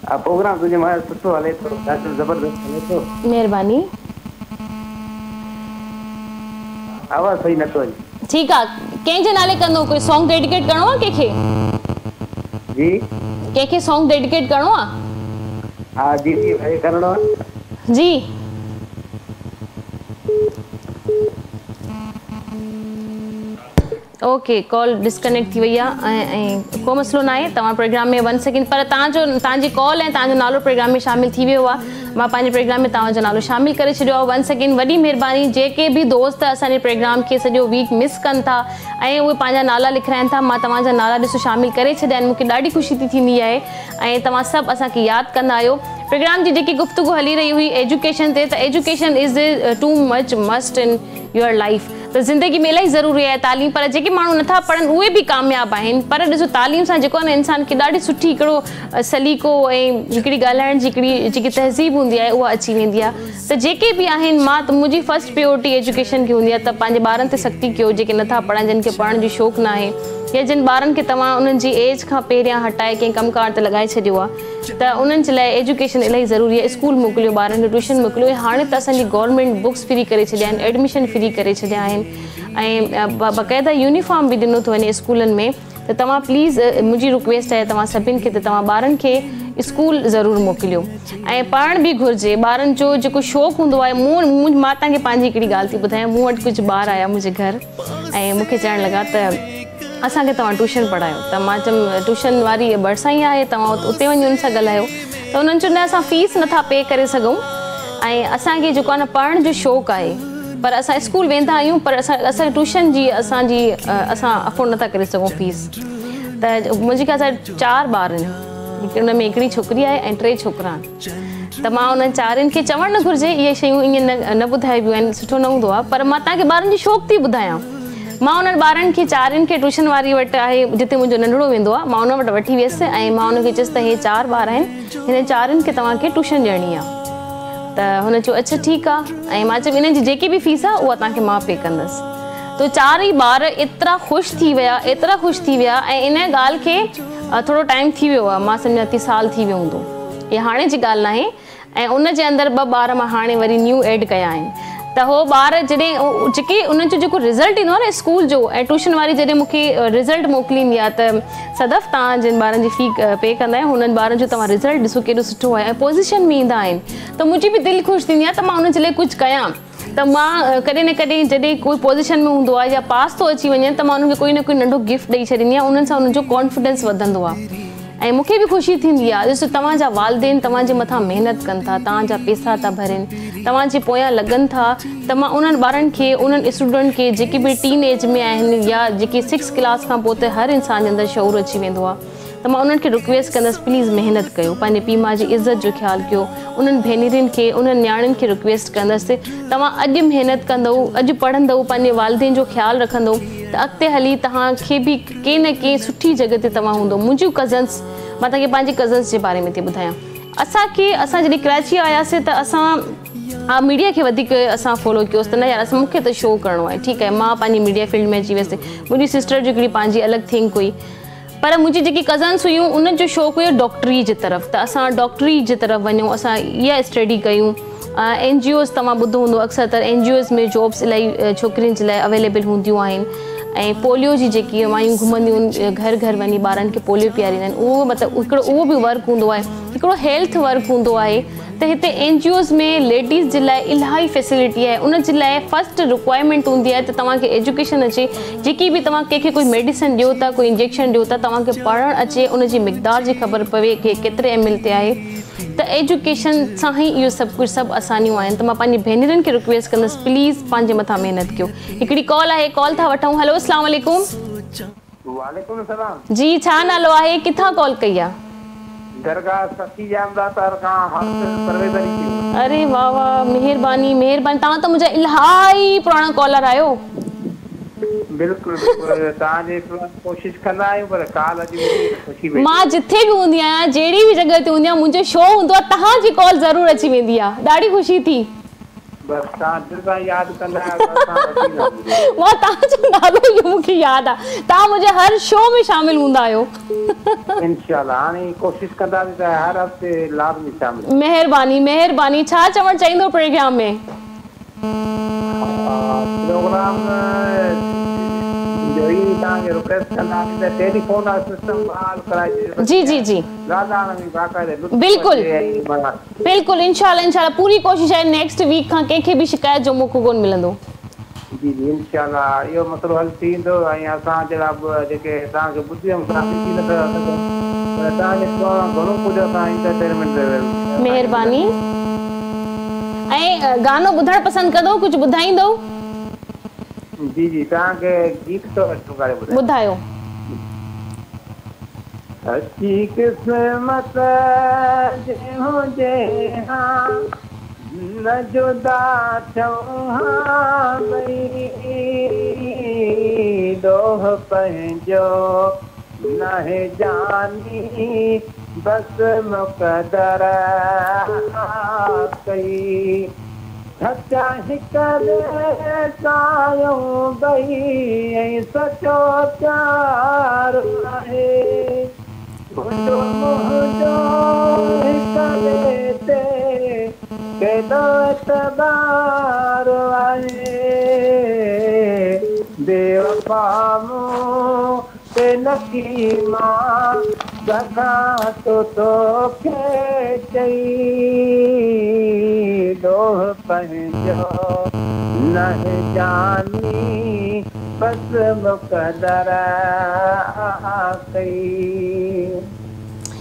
प्रोग्राम तुंहिंजो मां सुठो हले थो, ॾाढो ज़बरदस्त हले थो। महिरबानी, आवाज़ सही नथो अचे। ठीकु आहे, कंहिंजे नाले कंदो, कोई सॉन्ग डेडिकेट करिणो आहे कंहिंखे? जी, कंहिंखे सॉन्ग डेडिकेट करिणो आहे? हा जी जी करिणो आहे जी। ओके, कॉल डिस्कनेक्ट थी वई आहे ऐं को मसइलो न आहे। तव्हां प्रोग्राम में वञी सघनि, पर तव्हांजी कॉल ऐं तव्हांजो नालो प्रोग्राम में शामिल थी वियो आहे। मां पंहिंजे प्रोग्राम में तव्हांजो नालो शामिल करे छॾियो आहे। वंस अगेन वॾी महिरबानी। जेके बि दोस्त असांजे प्रोग्राम खे सॼो वीक मिस कनि था ऐं उहे पंहिंजा नाला लिखाइनि था, मां तव्हांजा नाला ॾिसो शामिल करे छॾिया आहिनि। मूंखे ॾाढी ख़ुशी थींदी आहे ऐं तव्हां सभु असांखे यादि कंदा आहियो। प्रोग्राम जी जेकी गुफ़्तगू हली रही हुई एजुकेशन ते, त education is too much must in your life. त ज़िंदगी में इलाही ज़रूरी आहे तालीम, पर जेके माण्हू नथा पढ़नि उहे बि कामयाबु आहिनि। पर ॾिसो तालीम सां जेको आहे न इंसान खे ॾाढी सुठी हिकिड़ो सलीक़ो ऐं हिकिड़ी ॻाल्हाइण जी हिकिड़ी जेकी तहज़ीब हूंदी आहे उहा अची वेंदी आहे। त जेके बि आहिनि, मां त मुंहिंजी फस्ट प्रायोरिटी एजुकेशन खे हूंदी आहे त पंहिंजे ॿारनि ते सख़्ती कयो जेके नथा पढ़नि, जिन खे पढ़ण जो शौक़ु न आहे, या जिन ॿारनि खे तव्हां उन्हनि जी एज खां पहिरियां हटाए कंहिं कमकार ते लॻाए छॾियो आहे, त उन्हनि जे लाइ एजुकेशन इलाही ज़रूरी आहे। स्कूल मोकिलियो, ॿारनि खे ट्यूशन मोकिलियो। हाणे त असांजी गवर्नमेंट बुक्स फ्री करे छॾिया आहिनि, एडमिशन फ्री करे छॾिया आहिनि ऐं बाक़ाइदा यूनिफॉर्म बि ॾिनो थो वञे स्कूलनि में। त तव्हां प्लीज़, मुंहिंजी रिक्वेस्ट आहे तव्हां सभिनि खे, त तव्हां ॿारनि खे स्कूल ज़रूरु मोकिलियो ऐं पढ़ण बि घुरिजे। ॿारनि जो जेको शौक़ु हूंदो आहे, मां तव्हांखे पंहिंजी हिकिड़ी ॻाल्हि थी ॿुधायां। मूं वटि कुझु ॿार आया मुंहिंजे घर ऐं मूंखे चवणु लॻा त असांखे तव्हां ट्यूशन पढ़ायो। त मां चयमि ट्यूशन वारी भरिसां ई आहे, तव्हां उते वञी हुन सां ॻाल्हायो। त उन्हनि चयो न, असां फीस नथा पे करे सघूं ऐं असांखे जेको आहे न पढ़ण जो शौक़ु आहे, पर असां स्कूल वेंदा आहियूं, पर असां ट्यूशन जी असां अफोर्ड नथा करे सघूं फीस। त मुंहिंजे ख़्याल सां 4 ॿार आहिनि, हुन में हिकिड़ी छोकिरी आहे ऐं 3 छोकिरा आहिनि। त मां उन्हनि चारनि खे चवणु न घुरिजे इहे शयूं ईअं न ॿुधाइबियूं आहिनि, सुठो न हूंदो आहे, पर मां तव्हांखे ॿारनि जी शौक़ु थी ॿुधायां। मां उन्हनि ॿारनि खे चारनि खे ट्यूशन वारी वटि आहे जिते मुंहिंजो नंढड़ो वेंदो आहे, मां उन वटि वठी वियसि ऐं मां उनखे चयसि त हे 4 ॿार आहिनि, हिन चारनि खे तव्हांखे ट्यूशन ॾियणी आहे। त हुन चयो अच्छा ठीकु आहे, ऐं मां चयो इन्हनि जी जेकी बि फीस आहे उहा तव्हांखे मां पे कंदसि। त 4 ई ॿार एतिरा ख़ुशि थी विया, एतिरा ख़ुशि थी विया, ऐं इन ॻाल्हि खे थोरो टाइम थी वियो आहे, मां सम्झां थी साल थी वियो हूंदो, इहा हाणे जी ॻाल्हि न आहे। ऐं उन जे अंदरि 2 ॿार मां हाणे वरी न्यू एड कया आहिनि। त हो ॿार जॾहिं जेके उन्हनि जो जेको रिज़ल्ट ईंदो आहे न स्कूल जो, ऐं ट्यूशन वारी जॾहिं मूंखे रिज़ल्ट मोकिलींदी आहे त सदफ़ तव्हां जिन ॿारनि जी फ़ी पे कंदा आहियो हुननि ॿारनि जो तव्हां रिज़ल्ट ॾिसो केॾो सुठो आहे ऐं पोज़ीशन में ईंदा आहिनि, त मुंहिंजी बि दिलि ख़ुशि थींदी आहे त मां उन जे लाइ कुझु कयां। त मां कॾहिं न कॾहिं जॾहिं कोई पोज़ीशन में हूंदो आहे या पास थो अची वञे त मां उनखे कोई न कोई नंढो गिफ्ट ॾेई छॾींदी आहियां, उन्हनि सां उनजो कॉन्फिडेंस वधंदो आहे ऐं मूंखे बि ख़ुशी थींदी आहे। ॾिसो तव्हांजा वालिदेन तव्हांजे मथां महिनत कनि था, तव्हांजा पैसा था भरनि, तव्हांजे पोयां लॻनि था, त मां उन्हनि ॿारनि खे, उन्हनि स्टूडेंट खे जेके बि टीन एज में आहिनि या जेके 6 क्लास खां पोइ त हर इंसान जे अंदरि शऊर अची वेंदो आहे, त मां उन्हनि खे रिक्वेस्ट कंदसि प्लीज़ महिनत कयो, पंहिंजे पीउ माउ जी इज़त जो ख़्यालु कयो। उन्हनि भेनरुनि खे, उन्हनि न्याणियुनि खे रिक्वेस्ट कंदसि तव्हां अॼु महिनत कंदव, अॼु पढ़ंदव, पंहिंजे वालिदेन जो ख़्यालु रखंदव त अॻिते हली तव्हांखे बि कंहिं न कंहिं सुठी जॻह ते तव्हां हूंदो। मुंहिंजियूं कज़न्स, मां तव्हांखे पंहिंजे कज़न्स जे बारे में थी ॿुधायां, असां जॾहिं कराची आयासीं त असां मीडिया खे वधीक असां फॉलो कयोसीं, त न यार मूंखे त शो करिणो आहे, ठीकु आहे, मां पंहिंजी मीडिया फील्ड में अची वियसि। मुंहिंजी सिस्टर जी हिकिड़ी पंहिंजी अलॻि थिंक हुई, पर मुंहिंजी जेकी कज़न्स हुयूं उन्हनि जो शौक़ु हुयो डॉक्टरी जे तरफ़, त असां डॉक्टरी जे तरफ़ वञूं, असां इहा स्टडी कयूं। NGOs तव्हां ॿुधो हूंदो, अक्सर त NGOs में जॉब्स इलाही छोकिरियुनि जे लाइ अवेलेबल हूंदियूं आहिनि, ऐं पोलियो जी जेकी मायूं घुमंदियूं आहिनि घर घर वञी ॿारनि खे पोलियो पीआरींदा आहिनि, उहो मतिलबु हिकिड़ो उहो बि वर्क हूंदो आहे, हिकिड़ो हेल्थ वर्क हूंदो आहे। त हिते NGOs में लेडीज़ जे लाइ इलाही फैसिलिटी आहे, उन जे लाइ फस्ट रिक्वायरमेंट हूंदी आहे त तव्हांखे एजुकेशन अचे, जेकी बि तव्हां कंहिंखे कोई मेडिसिन ॾियो था, कोई इंजेक्शन ॾियो था, तव्हांखे पढ़णु अचे, उनजी मिक़दार जी ख़बर पवे कि केतिरे ml ते आहे, त एजुकेशन सां ई इहो सभु कुझु सभु आसानियूं आहिनि। त मां पंहिंजी भेनरुनि खे रिक्वेस्ट कंदसि प्लीज़ पंहिंजे मथां महिनत कयो। हिकिड़ी कॉल आहे, कॉल था वठूं। हेलो, अस्सलाम वालेकुम। वालेकुम सलाम जी, छा नालो आहे, किथां कॉल कई आहे? दरगाह सखी जामदा तरका हफ्ते परवेदरी की। अरे वाह वाह, महिरबानी महिरबानी, तव्हां त मुंहिंजा इलाही पुराणा कॉलर आहियो। बिल्कुल तव्हांजे कोशिश कंदा आहियूं, पर काल अॼु खुशी वेई। मां जिथे बि हूंदी आहियां, जहिड़ी बि जॻह ते हूंदी आहियां, मुंहिंजो शो हूंदो आहे, तव्हांजी कॉल ज़रूरु अची वेंदी आहे, ॾाढी ख़ुशी थी। बस तव्हां दिलि सां यादि कंदा आहियो, मां तव्हांजो नालो इहो मूंखे यादि आहे, तव्हां मुंहिंजे हर शो में शामिलु हूंदा आहियो। इंशाल्लाह हाणे कोशिश कंदासीं त हर हफ़्ते लाज़मी शामिल। महिरबानी महिरबानी, छा चवणु चाहींदो प्रोग्राम में? प्रोग्राम जो ही तव्हांखे रिक्वेस्ट कंदासीं त टेलीफोन सिस्टम बहाल कराए ॾिजो। जी जी जी, बिल्कुल बिल्कुल, इंशाल्लाह इंशाल्लाह पूरी कोशिश आहे, नेक्स्ट वीक खां कंहिंखे बि शिकायत जो मौक़ो कोन मिलंदो। जी जी इंशाल्लाह इहो मसलो हल थींदो, ऐं असां जहिड़ा जेके तव्हांखे ॿुधियूं तव्हांजे घणो कुझु असां एंटरटेनमेंट। महिरबानी। ऐं गानो ॿुधणु पसंदि कंदो, कुझु ॿुधाईंदो? जी जी, तव्हांखे गीत थो ॿुधायो। अच्छी क़िस्मत हुजे न जुदा भई दोह पंहिंजो नहे जानी बस मुक़दर कई सचा हिकु सायूं भई ऐं सचो प्यार आहे मुंहिंजो हिकु ते केॾो एतबार आहे बेवफा मूं ते नकी मां सखां तोखे चई दोह पंहिंजो न जानी बस मुक़दर कई।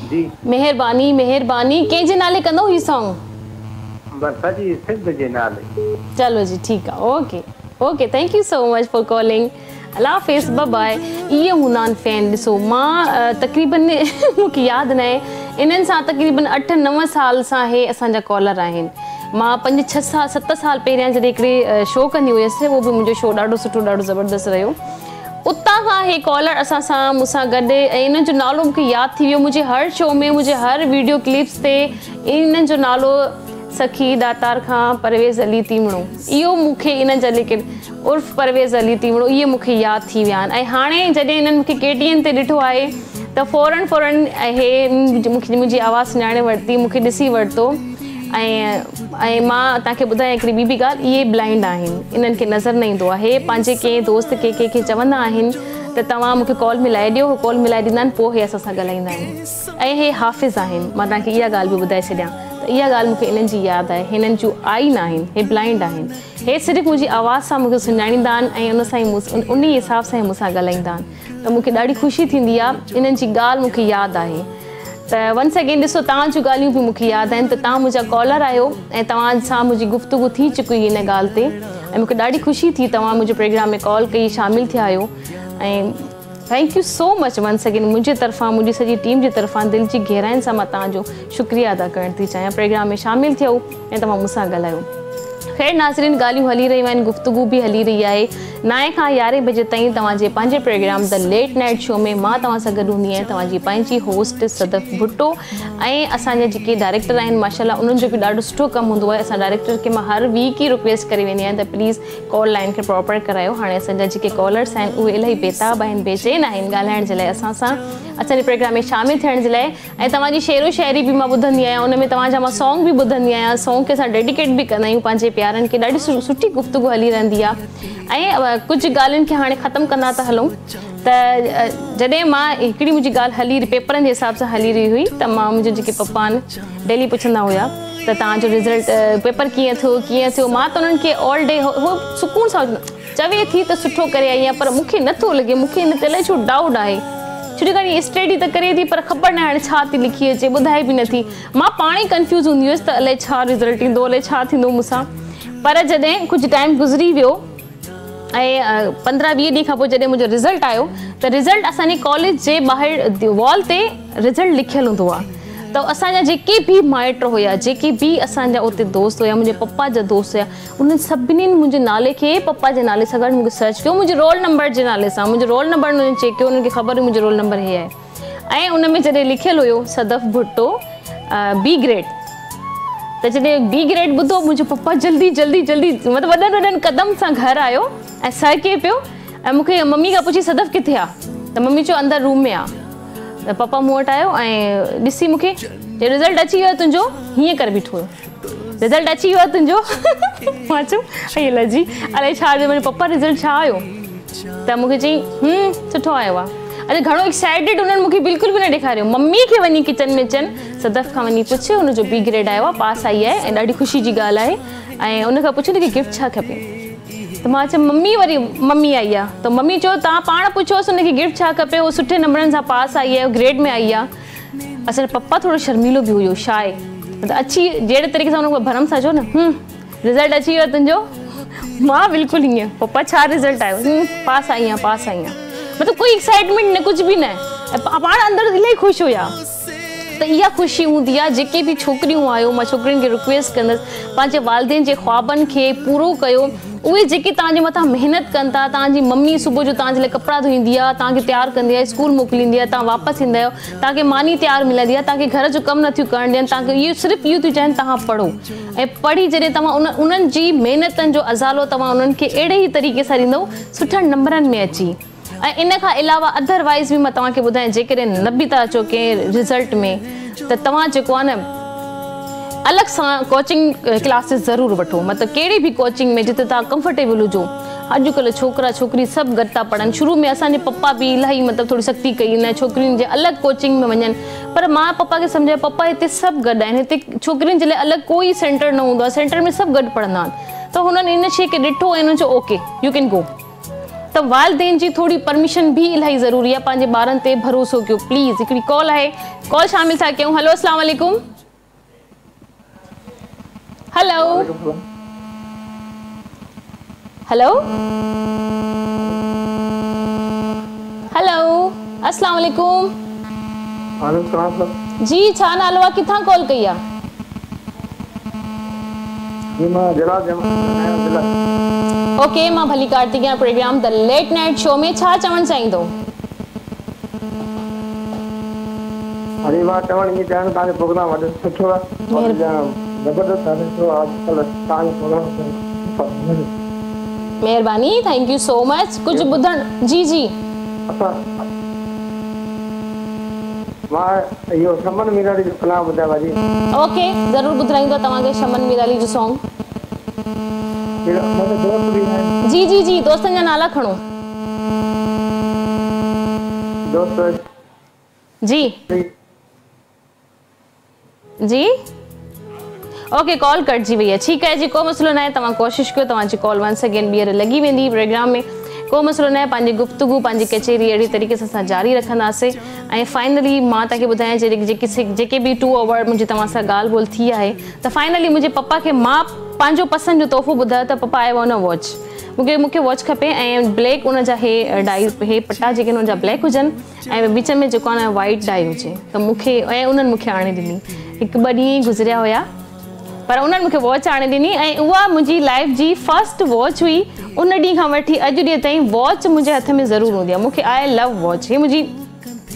जी महिरबानी महिरबानी, कंहिंजे नाले कंदो ही सॉन्ग? बस जी सिंध जे नाले। चलो जी ठीकु आहे, okay okay, thank you so much for calling. अल्लाह हाफ़िज़, बाय बाय। इहे हूंदा आहिनि फैन। ॾिसो मां तक़रीबन मूंखे यादि न आहे, इन्हनि सां तक़रीबन 8-9 साल सां हे असांजा कॉलर आहिनि। मां 5-6 साल 7 साल पहिरियां जॾहिं हिकिड़े शो कंदी हुयसि, उहो बि मुंहिंजो शो ॾाढो सुठो ॾाढो ज़बरदस्त रहियो। उतां खां हे कॉलर असां सां मूंसां गॾु, ऐं इन्हनि जो नालो मूंखे यादि थी वियो। मुंहिंजे हर शो में, मुंहिंजे हर वीडियो क्लिप्स ते इन्हनि जो नालो सखी दातार खां परवेज़ अली तीमड़ो, इहो मूंखे इन्हनि जा लेकिन उर्फ़ परवेज़ अली तीमड़ो इहे मूंखे यादि थी विया आहिनि। ऐं हाणे जॾहिं इन्हनि मूंखे KTN ते ॾिठो आहे त फ़ौरन हे मुंहिंजी आवाज़ सुञाणे वरिती, मूंखे ॾिसी वरितो। ऐं मां तव्हांखे ॿुधायां हिकिड़ी ॿी बि ॻाल्हि, इहे ब्लाइंड आहिनि, इन्हनि खे नज़र न ईंदो आहे। हे पंहिंजे कंहिं दोस्त कंहिंखे चवंदा आहिनि त तव्हां मूंखे कॉल मिलाए ॾियो, कॉल मिलाए ॾींदा आहिनि, पोइ हे असां सां ॻाल्हाईंदा आहिनि। ऐं हे हाफ़िज़ आहिनि, मां तव्हांखे इहा ॻाल्हि बि ॿुधाए छॾियां त इहा ॻाल्हि मूंखे इन्हनि जी यादि आहे। हिननि जूं आई न आहिनि, हे ब्लाइंड आहिनि। हे सिर्फ़ु मुंहिंजी आवाज़ सां मूंखे सुञाणींदा आहिनि ऐं उन सां ई उन हिसाब सां ई मूंसां ॻाल्हाईंदा आहिनि। त मूंखे ॾाढी ख़ुशी थींदी आहे, इन्हनि जी ॻाल्हि मूंखे यादि आहे। त वंस अगेन ॾिसो, तव्हां जूं ॻाल्हियूं बि मूंखे यादि आहिनि, त तव्हां मुंहिंजा कॉलर आहियो ऐं तव्हां सां मुंहिंजी गुफ़्तगू थी चुकी हुई हिन ॻाल्हि ते, ऐं मूंखे ॾाढी ख़ुशी थी तव्हां मुंहिंजे प्रोग्राम में कॉल कई, शामिलु थिया आहियो। ऐं thank you so much once again, मुंहिंजे तरफ़ां, मुंहिंजी सॼी टीम जी तरफ़ां दिलि जी गहराइनि सां मां तव्हांजो शुक्रिया अदा करणु थी चाहियां। प्रोग्राम में शामिलु थियो ऐं तव्हां मूंसां ॻाल्हायो। ख़ैर नाज़रीन, ॻाल्हियूं हली रहियूं आहिनि, गुफ़्तगू बि हली रही आहे। 9 खां 11 बजे ताईं तव्हांजे पंहिंजे programme the late night show में मां तव्हां सां गॾु हूंदी आहियां, तव्हांजी पंहिंजी होस्ट सदफ़ भुट्टो। ऐं असांजा जेके डायरेक्टर आहिनि माशाल्लाह, उन्हनि जो बि ॾाढो सुठो कमु हूंदो आहे। असां डायरेक्टर खे मां हर वीक ई रिक्वेस्ट करे वेंदी आहियां त प्लीज़ कॉल लाइन खे प्रॉपर करायो। हाणे असांजा जेके कॉलर्स आहिनि उहे इलाही बेताब आहिनि, बेचैन आहिनि ॻाल्हाइण जे लाइ असां सां, असांजे प्रोग्राम में शामिलु थियण जे लाइ। ऐं तव्हांजी शेरो शाइरी बि मां ॿुधंदी आहियां, उन में तव्हांजा मां सॉन्ग बि ॿुधंदी आहियां। सॉन्ग खे असां डेडिकेट बि कंदा आहियूं पंहिंजे प्यारनि खे। ॾाढी सुठी गुफ़्तगू हली रहंदी आहे। ऐं कुझु ॻाल्हियुनि खे हाणे ख़तमु कंदा था हलूं त जॾहिं मां हिकिड़ी मुंहिंजी ॻाल्हि हली पेपरनि जे हिसाब सां हली रही हुई, त मां मुंहिंजे जेके पप्पा आहिनि डेली पुछंदा हुया त तव्हांजो रिज़ल्ट पेपर कीअं थियो। मां त उन्हनि खे ऑल डे उहो सुकून सां चवे थी त सुठो करे आई आहियां, पर मूंखे नथो लॻे, मूंखे हिन ते अलाए छो डाउट आहे। छो कि स्टडी त करे थी, पर ख़बर न हाणे छा थी लिखी अचे, ॿुधाए बि नथी। मां पाण ई कंफ्यूज़ हूंदी हुयसि त अलाए छा रिज़ल्ट ईंदो, अलाए छा थींदो मूंसां। पर जॾहिं कुझु टाइम गुज़री वियो ऐं 15-20 ॾींहं खां पोइ जॾहिं मुंहिंजो रिज़ल्ट आयो, त रिज़ल्ट असांजे कॉलेज जे ॿाहिरि वॉल ते रिज़ल्ट लिखियलु हूंदो आहे। त असांजा जेके बि माइट हुया, जेके बि असांजा उते दोस्त हुया, मुंहिंजे पप्पा जा दोस्त हुया, उन्हनि सभिनीनि मुंहिंजे नाले खे पप्पा जे नाले सां गॾु मूंखे सर्च कयो, मुंहिंजे रोल नंबर जे नाले सां। मुंहिंजो रोल नंबर उन्हनि चेक कयो, उन्हनि खे ख़बर हुई मुंहिंजो रोल नंबर हे आहे। ऐं उन में जॾहिं लिखियलु हुयो सदफ़ भुट्टो B ग्रेड, त जॾहिं B ग्रेड ॿुधो, मुंहिंजो पप्पा जल्दी मतिलबु वॾनि क़दम सां घरु आयो ऐं सरके पियो ऐं मूंखे मम्मी खां पुछी सदफ़ किथे आहे, त मम्मी चयो अंदरि रूम में आहे। त पप्पा मूं वटि आयो ऐं ॾिसी मूंखे चयो रिज़ल्ट अची वियो तुंहिंजो, हीअं करे बीठो हुयो, रिज़ल्ट अची वियो तुंहिंजो। मां चयो अई लजी अलाए छा, मुंहिंजो पप्पा रिज़ल्ट छा आयो, त मूंखे चई सुठो आयो आहे। अरे घणो एक्साइटेड उन्हनि मूंखे बिल्कुलु बि न ॾेखारियो। मम्मी खे वञी किचन में चयनि सदफ़ खां वञी पुछ, हुनजो B ग्रेड आयो आहे, पास आई आहे ऐं ॾाढी ख़ुशी जी ॻाल्हि आहे। ऐं उनखां पुछो की गिफ्ट छा खपे, त मां चयो मम्मी आई आहे। त मम्मी चयो तव्हां पाण पुछोसि हुनखे गिफ्ट छा खपे, उहो सुठे नंबरनि सां पास आई आहे, ग्रेड में आई आहे। असांजो पप्पा थोरो शर्मीलो बि हुयो, छा आहे त अची जहिड़े तरीक़े सां हुन भरम सां चयो न रिज़ल्ट अची वियो तुंहिंजो। मां बिल्कुलु हीअं पप्पा छा रिज़ल्ट आयो, पास आई आहियां। मतिलबु कोई एक्साइटमेंट न, कुझु बि न, पाण अंदरि इलाही ख़ुशि हुया। त इहा ख़ुशी हूंदी आहे। जेके बि छोकिरियूं आहियो, मां छोकिरियुनि खे रिक्वेस्ट कंदसि पंहिंजे वालिदेन जे ख्वाबनि खे पूरो कयो। उहे जेके तव्हांजे मथां महिनत कनि था, तव्हांजी मम्मी सुबुह जो तव्हांजे लाइ कपिड़ा धोईंदी आहे, तव्हांखे तयारु कंदी आहे, स्कूल मोकिलींदी आहे, तव्हां वापसि ईंदा आहियो, तव्हांखे मानी तयारु मिलंदी आहे, तव्हांखे घर जो कमु नथियूं करणु ॾियनि, तव्हांखे इहो सिर्फ़ु इहो थियूं चाहिनि तव्हां पढ़ो। ऐं पढ़ी जॾहिं तव्हां उन्हनि जी महिनतनि जो अज़ालो तव्हां उन्हनि खे अहिड़े ई तरीक़े सां ॾींदव सुठनि नंबरनि में अची। ऐं इन खां अलावा अदरवाइज़ बि मां तव्हांखे ॿुधायां, जेकॾहिं न बि था अचो कंहिं रिज़ल्ट में, त तव्हां जेको आहे न अलॻि सां कोचिंग क्लासिस ज़रूरु वठो। मतिलबु कहिड़ी बि कोचिंग में जिते तव्हां कंफर्टेबल हुजो। अॼुकल्ह छोकिरा छोकिरी सभु गॾु था पढ़नि। शुरू में असांजे पप्पा बि इलाही मतिलबु थोरी सख़्ती कई न छोकिरियुनि जे अलॻि कोचिंग में वञनि, पर मां पप्पा खे सम्झायो पप्पा हिते सभु गॾु आहिनि, हिते छोकिरियुनि जे लाइ अलॻि कोई सेंटर न हूंदो आहे, सेंटर में सभु गॾु पढ़ंदा आहिनि। त हुननि इन शइ खे ॾिठो ऐं हुननि चयो ओके यू कैन गो। त वालिदेन जी थोड़ी परमिशन भी इलाही ज़रूरी आहे। पंहिंजे ॿारनि ते भरोसो कयो प्लीज़। हिकिड़ी कॉल आहे, कॉल शामिल था कयूं। हेलो अस्सलाम वालेकुम। हेलो हेलो हेलो अस्सलाम वालेकुम। वालेकुम सलाम। जी छा नालो आहे, किथां कॉल कई आहे? ओके, मां भली Kartikeya programme the late night show में छा चवण चाहींदो? अरे वाह, चवण ये जान ताने प्रोग्राम वॾो सुठो आहे और जबरदस्त आहे तो आजकल ताने प्रोग्राम मेहरबानी, थैंक यू सो मच। कुछ बुधण जी जी मां यो शमन मीराली जो कलाम ॿुधायो भाजी। ओके, जरूर ॿुधाईंदो तव्हांखे शमन मीराली जो सॉन्ग। दोस्त भी है जी जी जी, दोस्तन जा नाला खणो। दोस्त जी जी ओके, कॉल कटजी वई आहे, ठीक है जी, को मसलो ना है, तव्हां कोशिश कयो, तव्हांजी कॉल वंस अगेन ॿीहर लॻी वेंदी प्रोग्राम में, को मसलो न आहे। पंहिंजी गुफ्तगू पंहिंजी कचहरी अहिड़ी तरीक़े सां असां जारी रखंदासीं। ऐं फाइनली मां तव्हांखे ॿुधायां जेके बि 2 अवॉर्ड मुंहिंजी तव्हां सां ॻाल्हि ॿोल थी आहे, त फाइनली मुंहिंजे पप्पा खे मां पंहिंजो पसंदि जो तोहफ़ो ॿुधायो त पप्पा आई वॉन्ट अ वॉच, मूंखे वॉच खपे ऐं ब्लैक उन जा हे पट्टा जेके उन जा ब्लैक हुजनि ऐं विच में जेको आहे न वाइट डाई हुजे, त मूंखे ऐं उन्हनि मूंखे आणे ॾिनी। 1-2 ॾींहं गुज़रिया हुया पर उन्हनि मूंखे वॉच आणे ॾिनी ऐं उहा मुंहिंजी लाइफ जी फर्स्ट वॉच हुई। उन ॾींहं खां वठी अॼु ॾींहं ताईं वॉच मुंहिंजे हथ में ज़रूरु हूंदी आहे। मूंखे आई लव वॉच, हीअ मुंहिंजी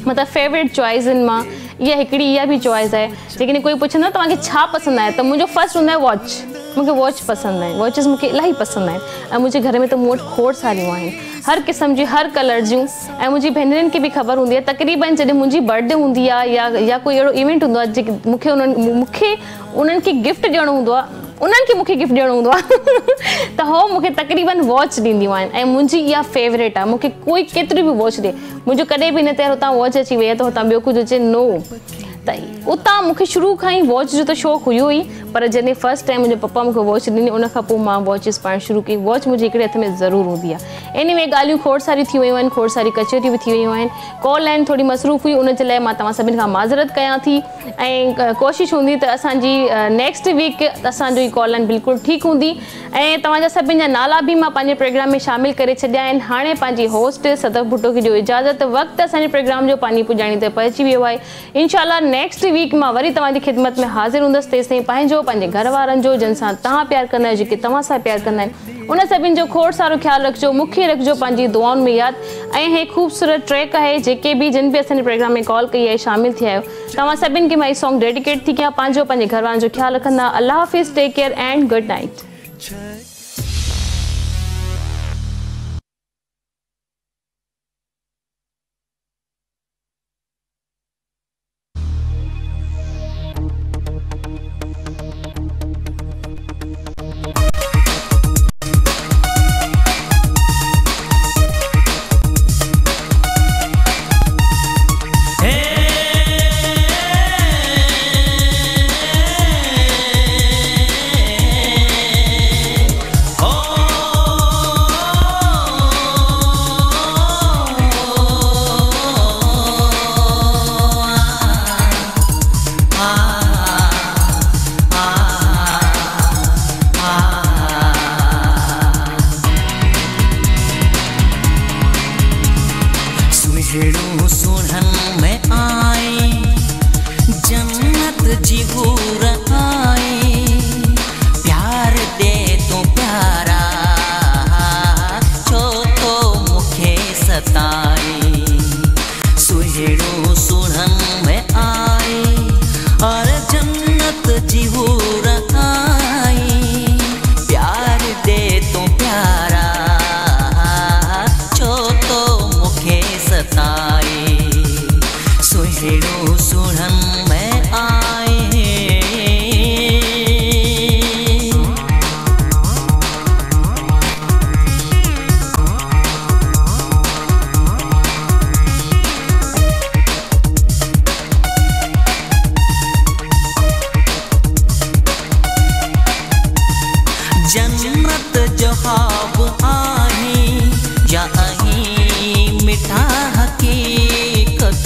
मतिलबु फेवरेट चॉइसनि मां इहा बि चॉइस आहे। जेकॾहिं कोई पुछंदो तव्हांखे छा पसंदि आहे, त मुंहिंजो फर्स्ट हूंदो आहे वॉच। मूंखे वॉच पसंदि आहे, वॉचिस मूंखे इलाही पसंदि आहिनि ऐं मुंहिंजे घर में त मूं वटि खोड़ सारियूं आहिनि, हर क़िस्म जी, हर कलर जूं। ऐं मुंहिंजी भेनरुनि खे बि ख़बर हूंदी आहे, तक़रीबन जॾहिं मुंहिंजी बर्थडे हूंदी आहे या कोई अहिड़ो इवेंट हूंदो आहे जेके मूंखे उन्हनि खे गिफ्ट ॾियणो हूंदो आहे, उन्हनि खे मूंखे गिफ्ट ॾियणो हूंदो आहे त हो मूंखे तक़रीबन वॉच ॾींदियूं आहिनि ऐं मुंहिंजी इहा फेवरेट आहे। मूंखे कोई केतिरी बि वॉच ॾिए, मुंहिंजो कॾहिं बि न त हुतां वॉच अची वई आहे त हुतां ॿियो कुझु अचे, नो। त उतां मूंखे शुरू खां ई वॉच जो त शौक़ु हुयो ई, पर जॾहिं फर्स्ट टाइम मुंहिंजे पप्पा मूंखे वॉच ॾिनी उन खां पोइ मां वॉचिस पाइणु शुरू कई। वॉच मुंहिंजे हिकिड़े हथ में ज़रूरु हूंदी आहे। एनीवे ॻाल्हियूं खोड़ सारी थी वियूं आहिनि, खोड़ सारी कचहरियूं बि थी वियूं आहिनि। कॉल लाइन थोरी मसरूफ़ हुई, उन जे लाइ मां तव्हां सभिनि खां माज़रत कयां थी ऐं कोशिशि हूंदी त असांजी नेक्स्ट वीक असांजो ई कॉल लाइन बिल्कुलु ठीकु हूंदी ऐं तव्हांजा सभिनि जा नाला बि मां पंहिंजे प्रोग्राम में शामिलु करे छॾिया आहिनि। हाणे पंहिंजी होस्ट सदफ भुट्टो खे ॾियो इजाज़त, वक़्तु असांजे प्रोग्राम जो पानी पुॼाणी ते पहुची वियो आहे। इंशाल्लाह नेक्स्ट वीक मां वरी तव्हांजी ख़िदमत में हाज़िर हूंदसि। तेसिताईं पंहिंजो, पंहिंजे घर वारनि जो, जिन सां तव्हां प्यार कंदा आहियो, जेके तव्हां सां प्यार कंदा आहिनि, उन सभिनि जो खोड़ सारो ख़्यालु रखिजो, मूंखे रखिजो पंहिंजी दुआउनि में यादि। ऐं हे ख़ूबसूरत ट्रैक आहे, जेके बि जिन बि असांजे प्रोग्राम में कॉल कई आहे, शामिलु थिया आहियो, तव्हां सभिनि खे मां ही सॉन्ग डेडिकेट थी कयां। पंहिंजो, पंहिंजे घर वारनि जो ख़्यालु रखंदा। अल्लाह हाफ़िज़, take care and good night. Jannat जहाब आही या अही मिठा हकीकत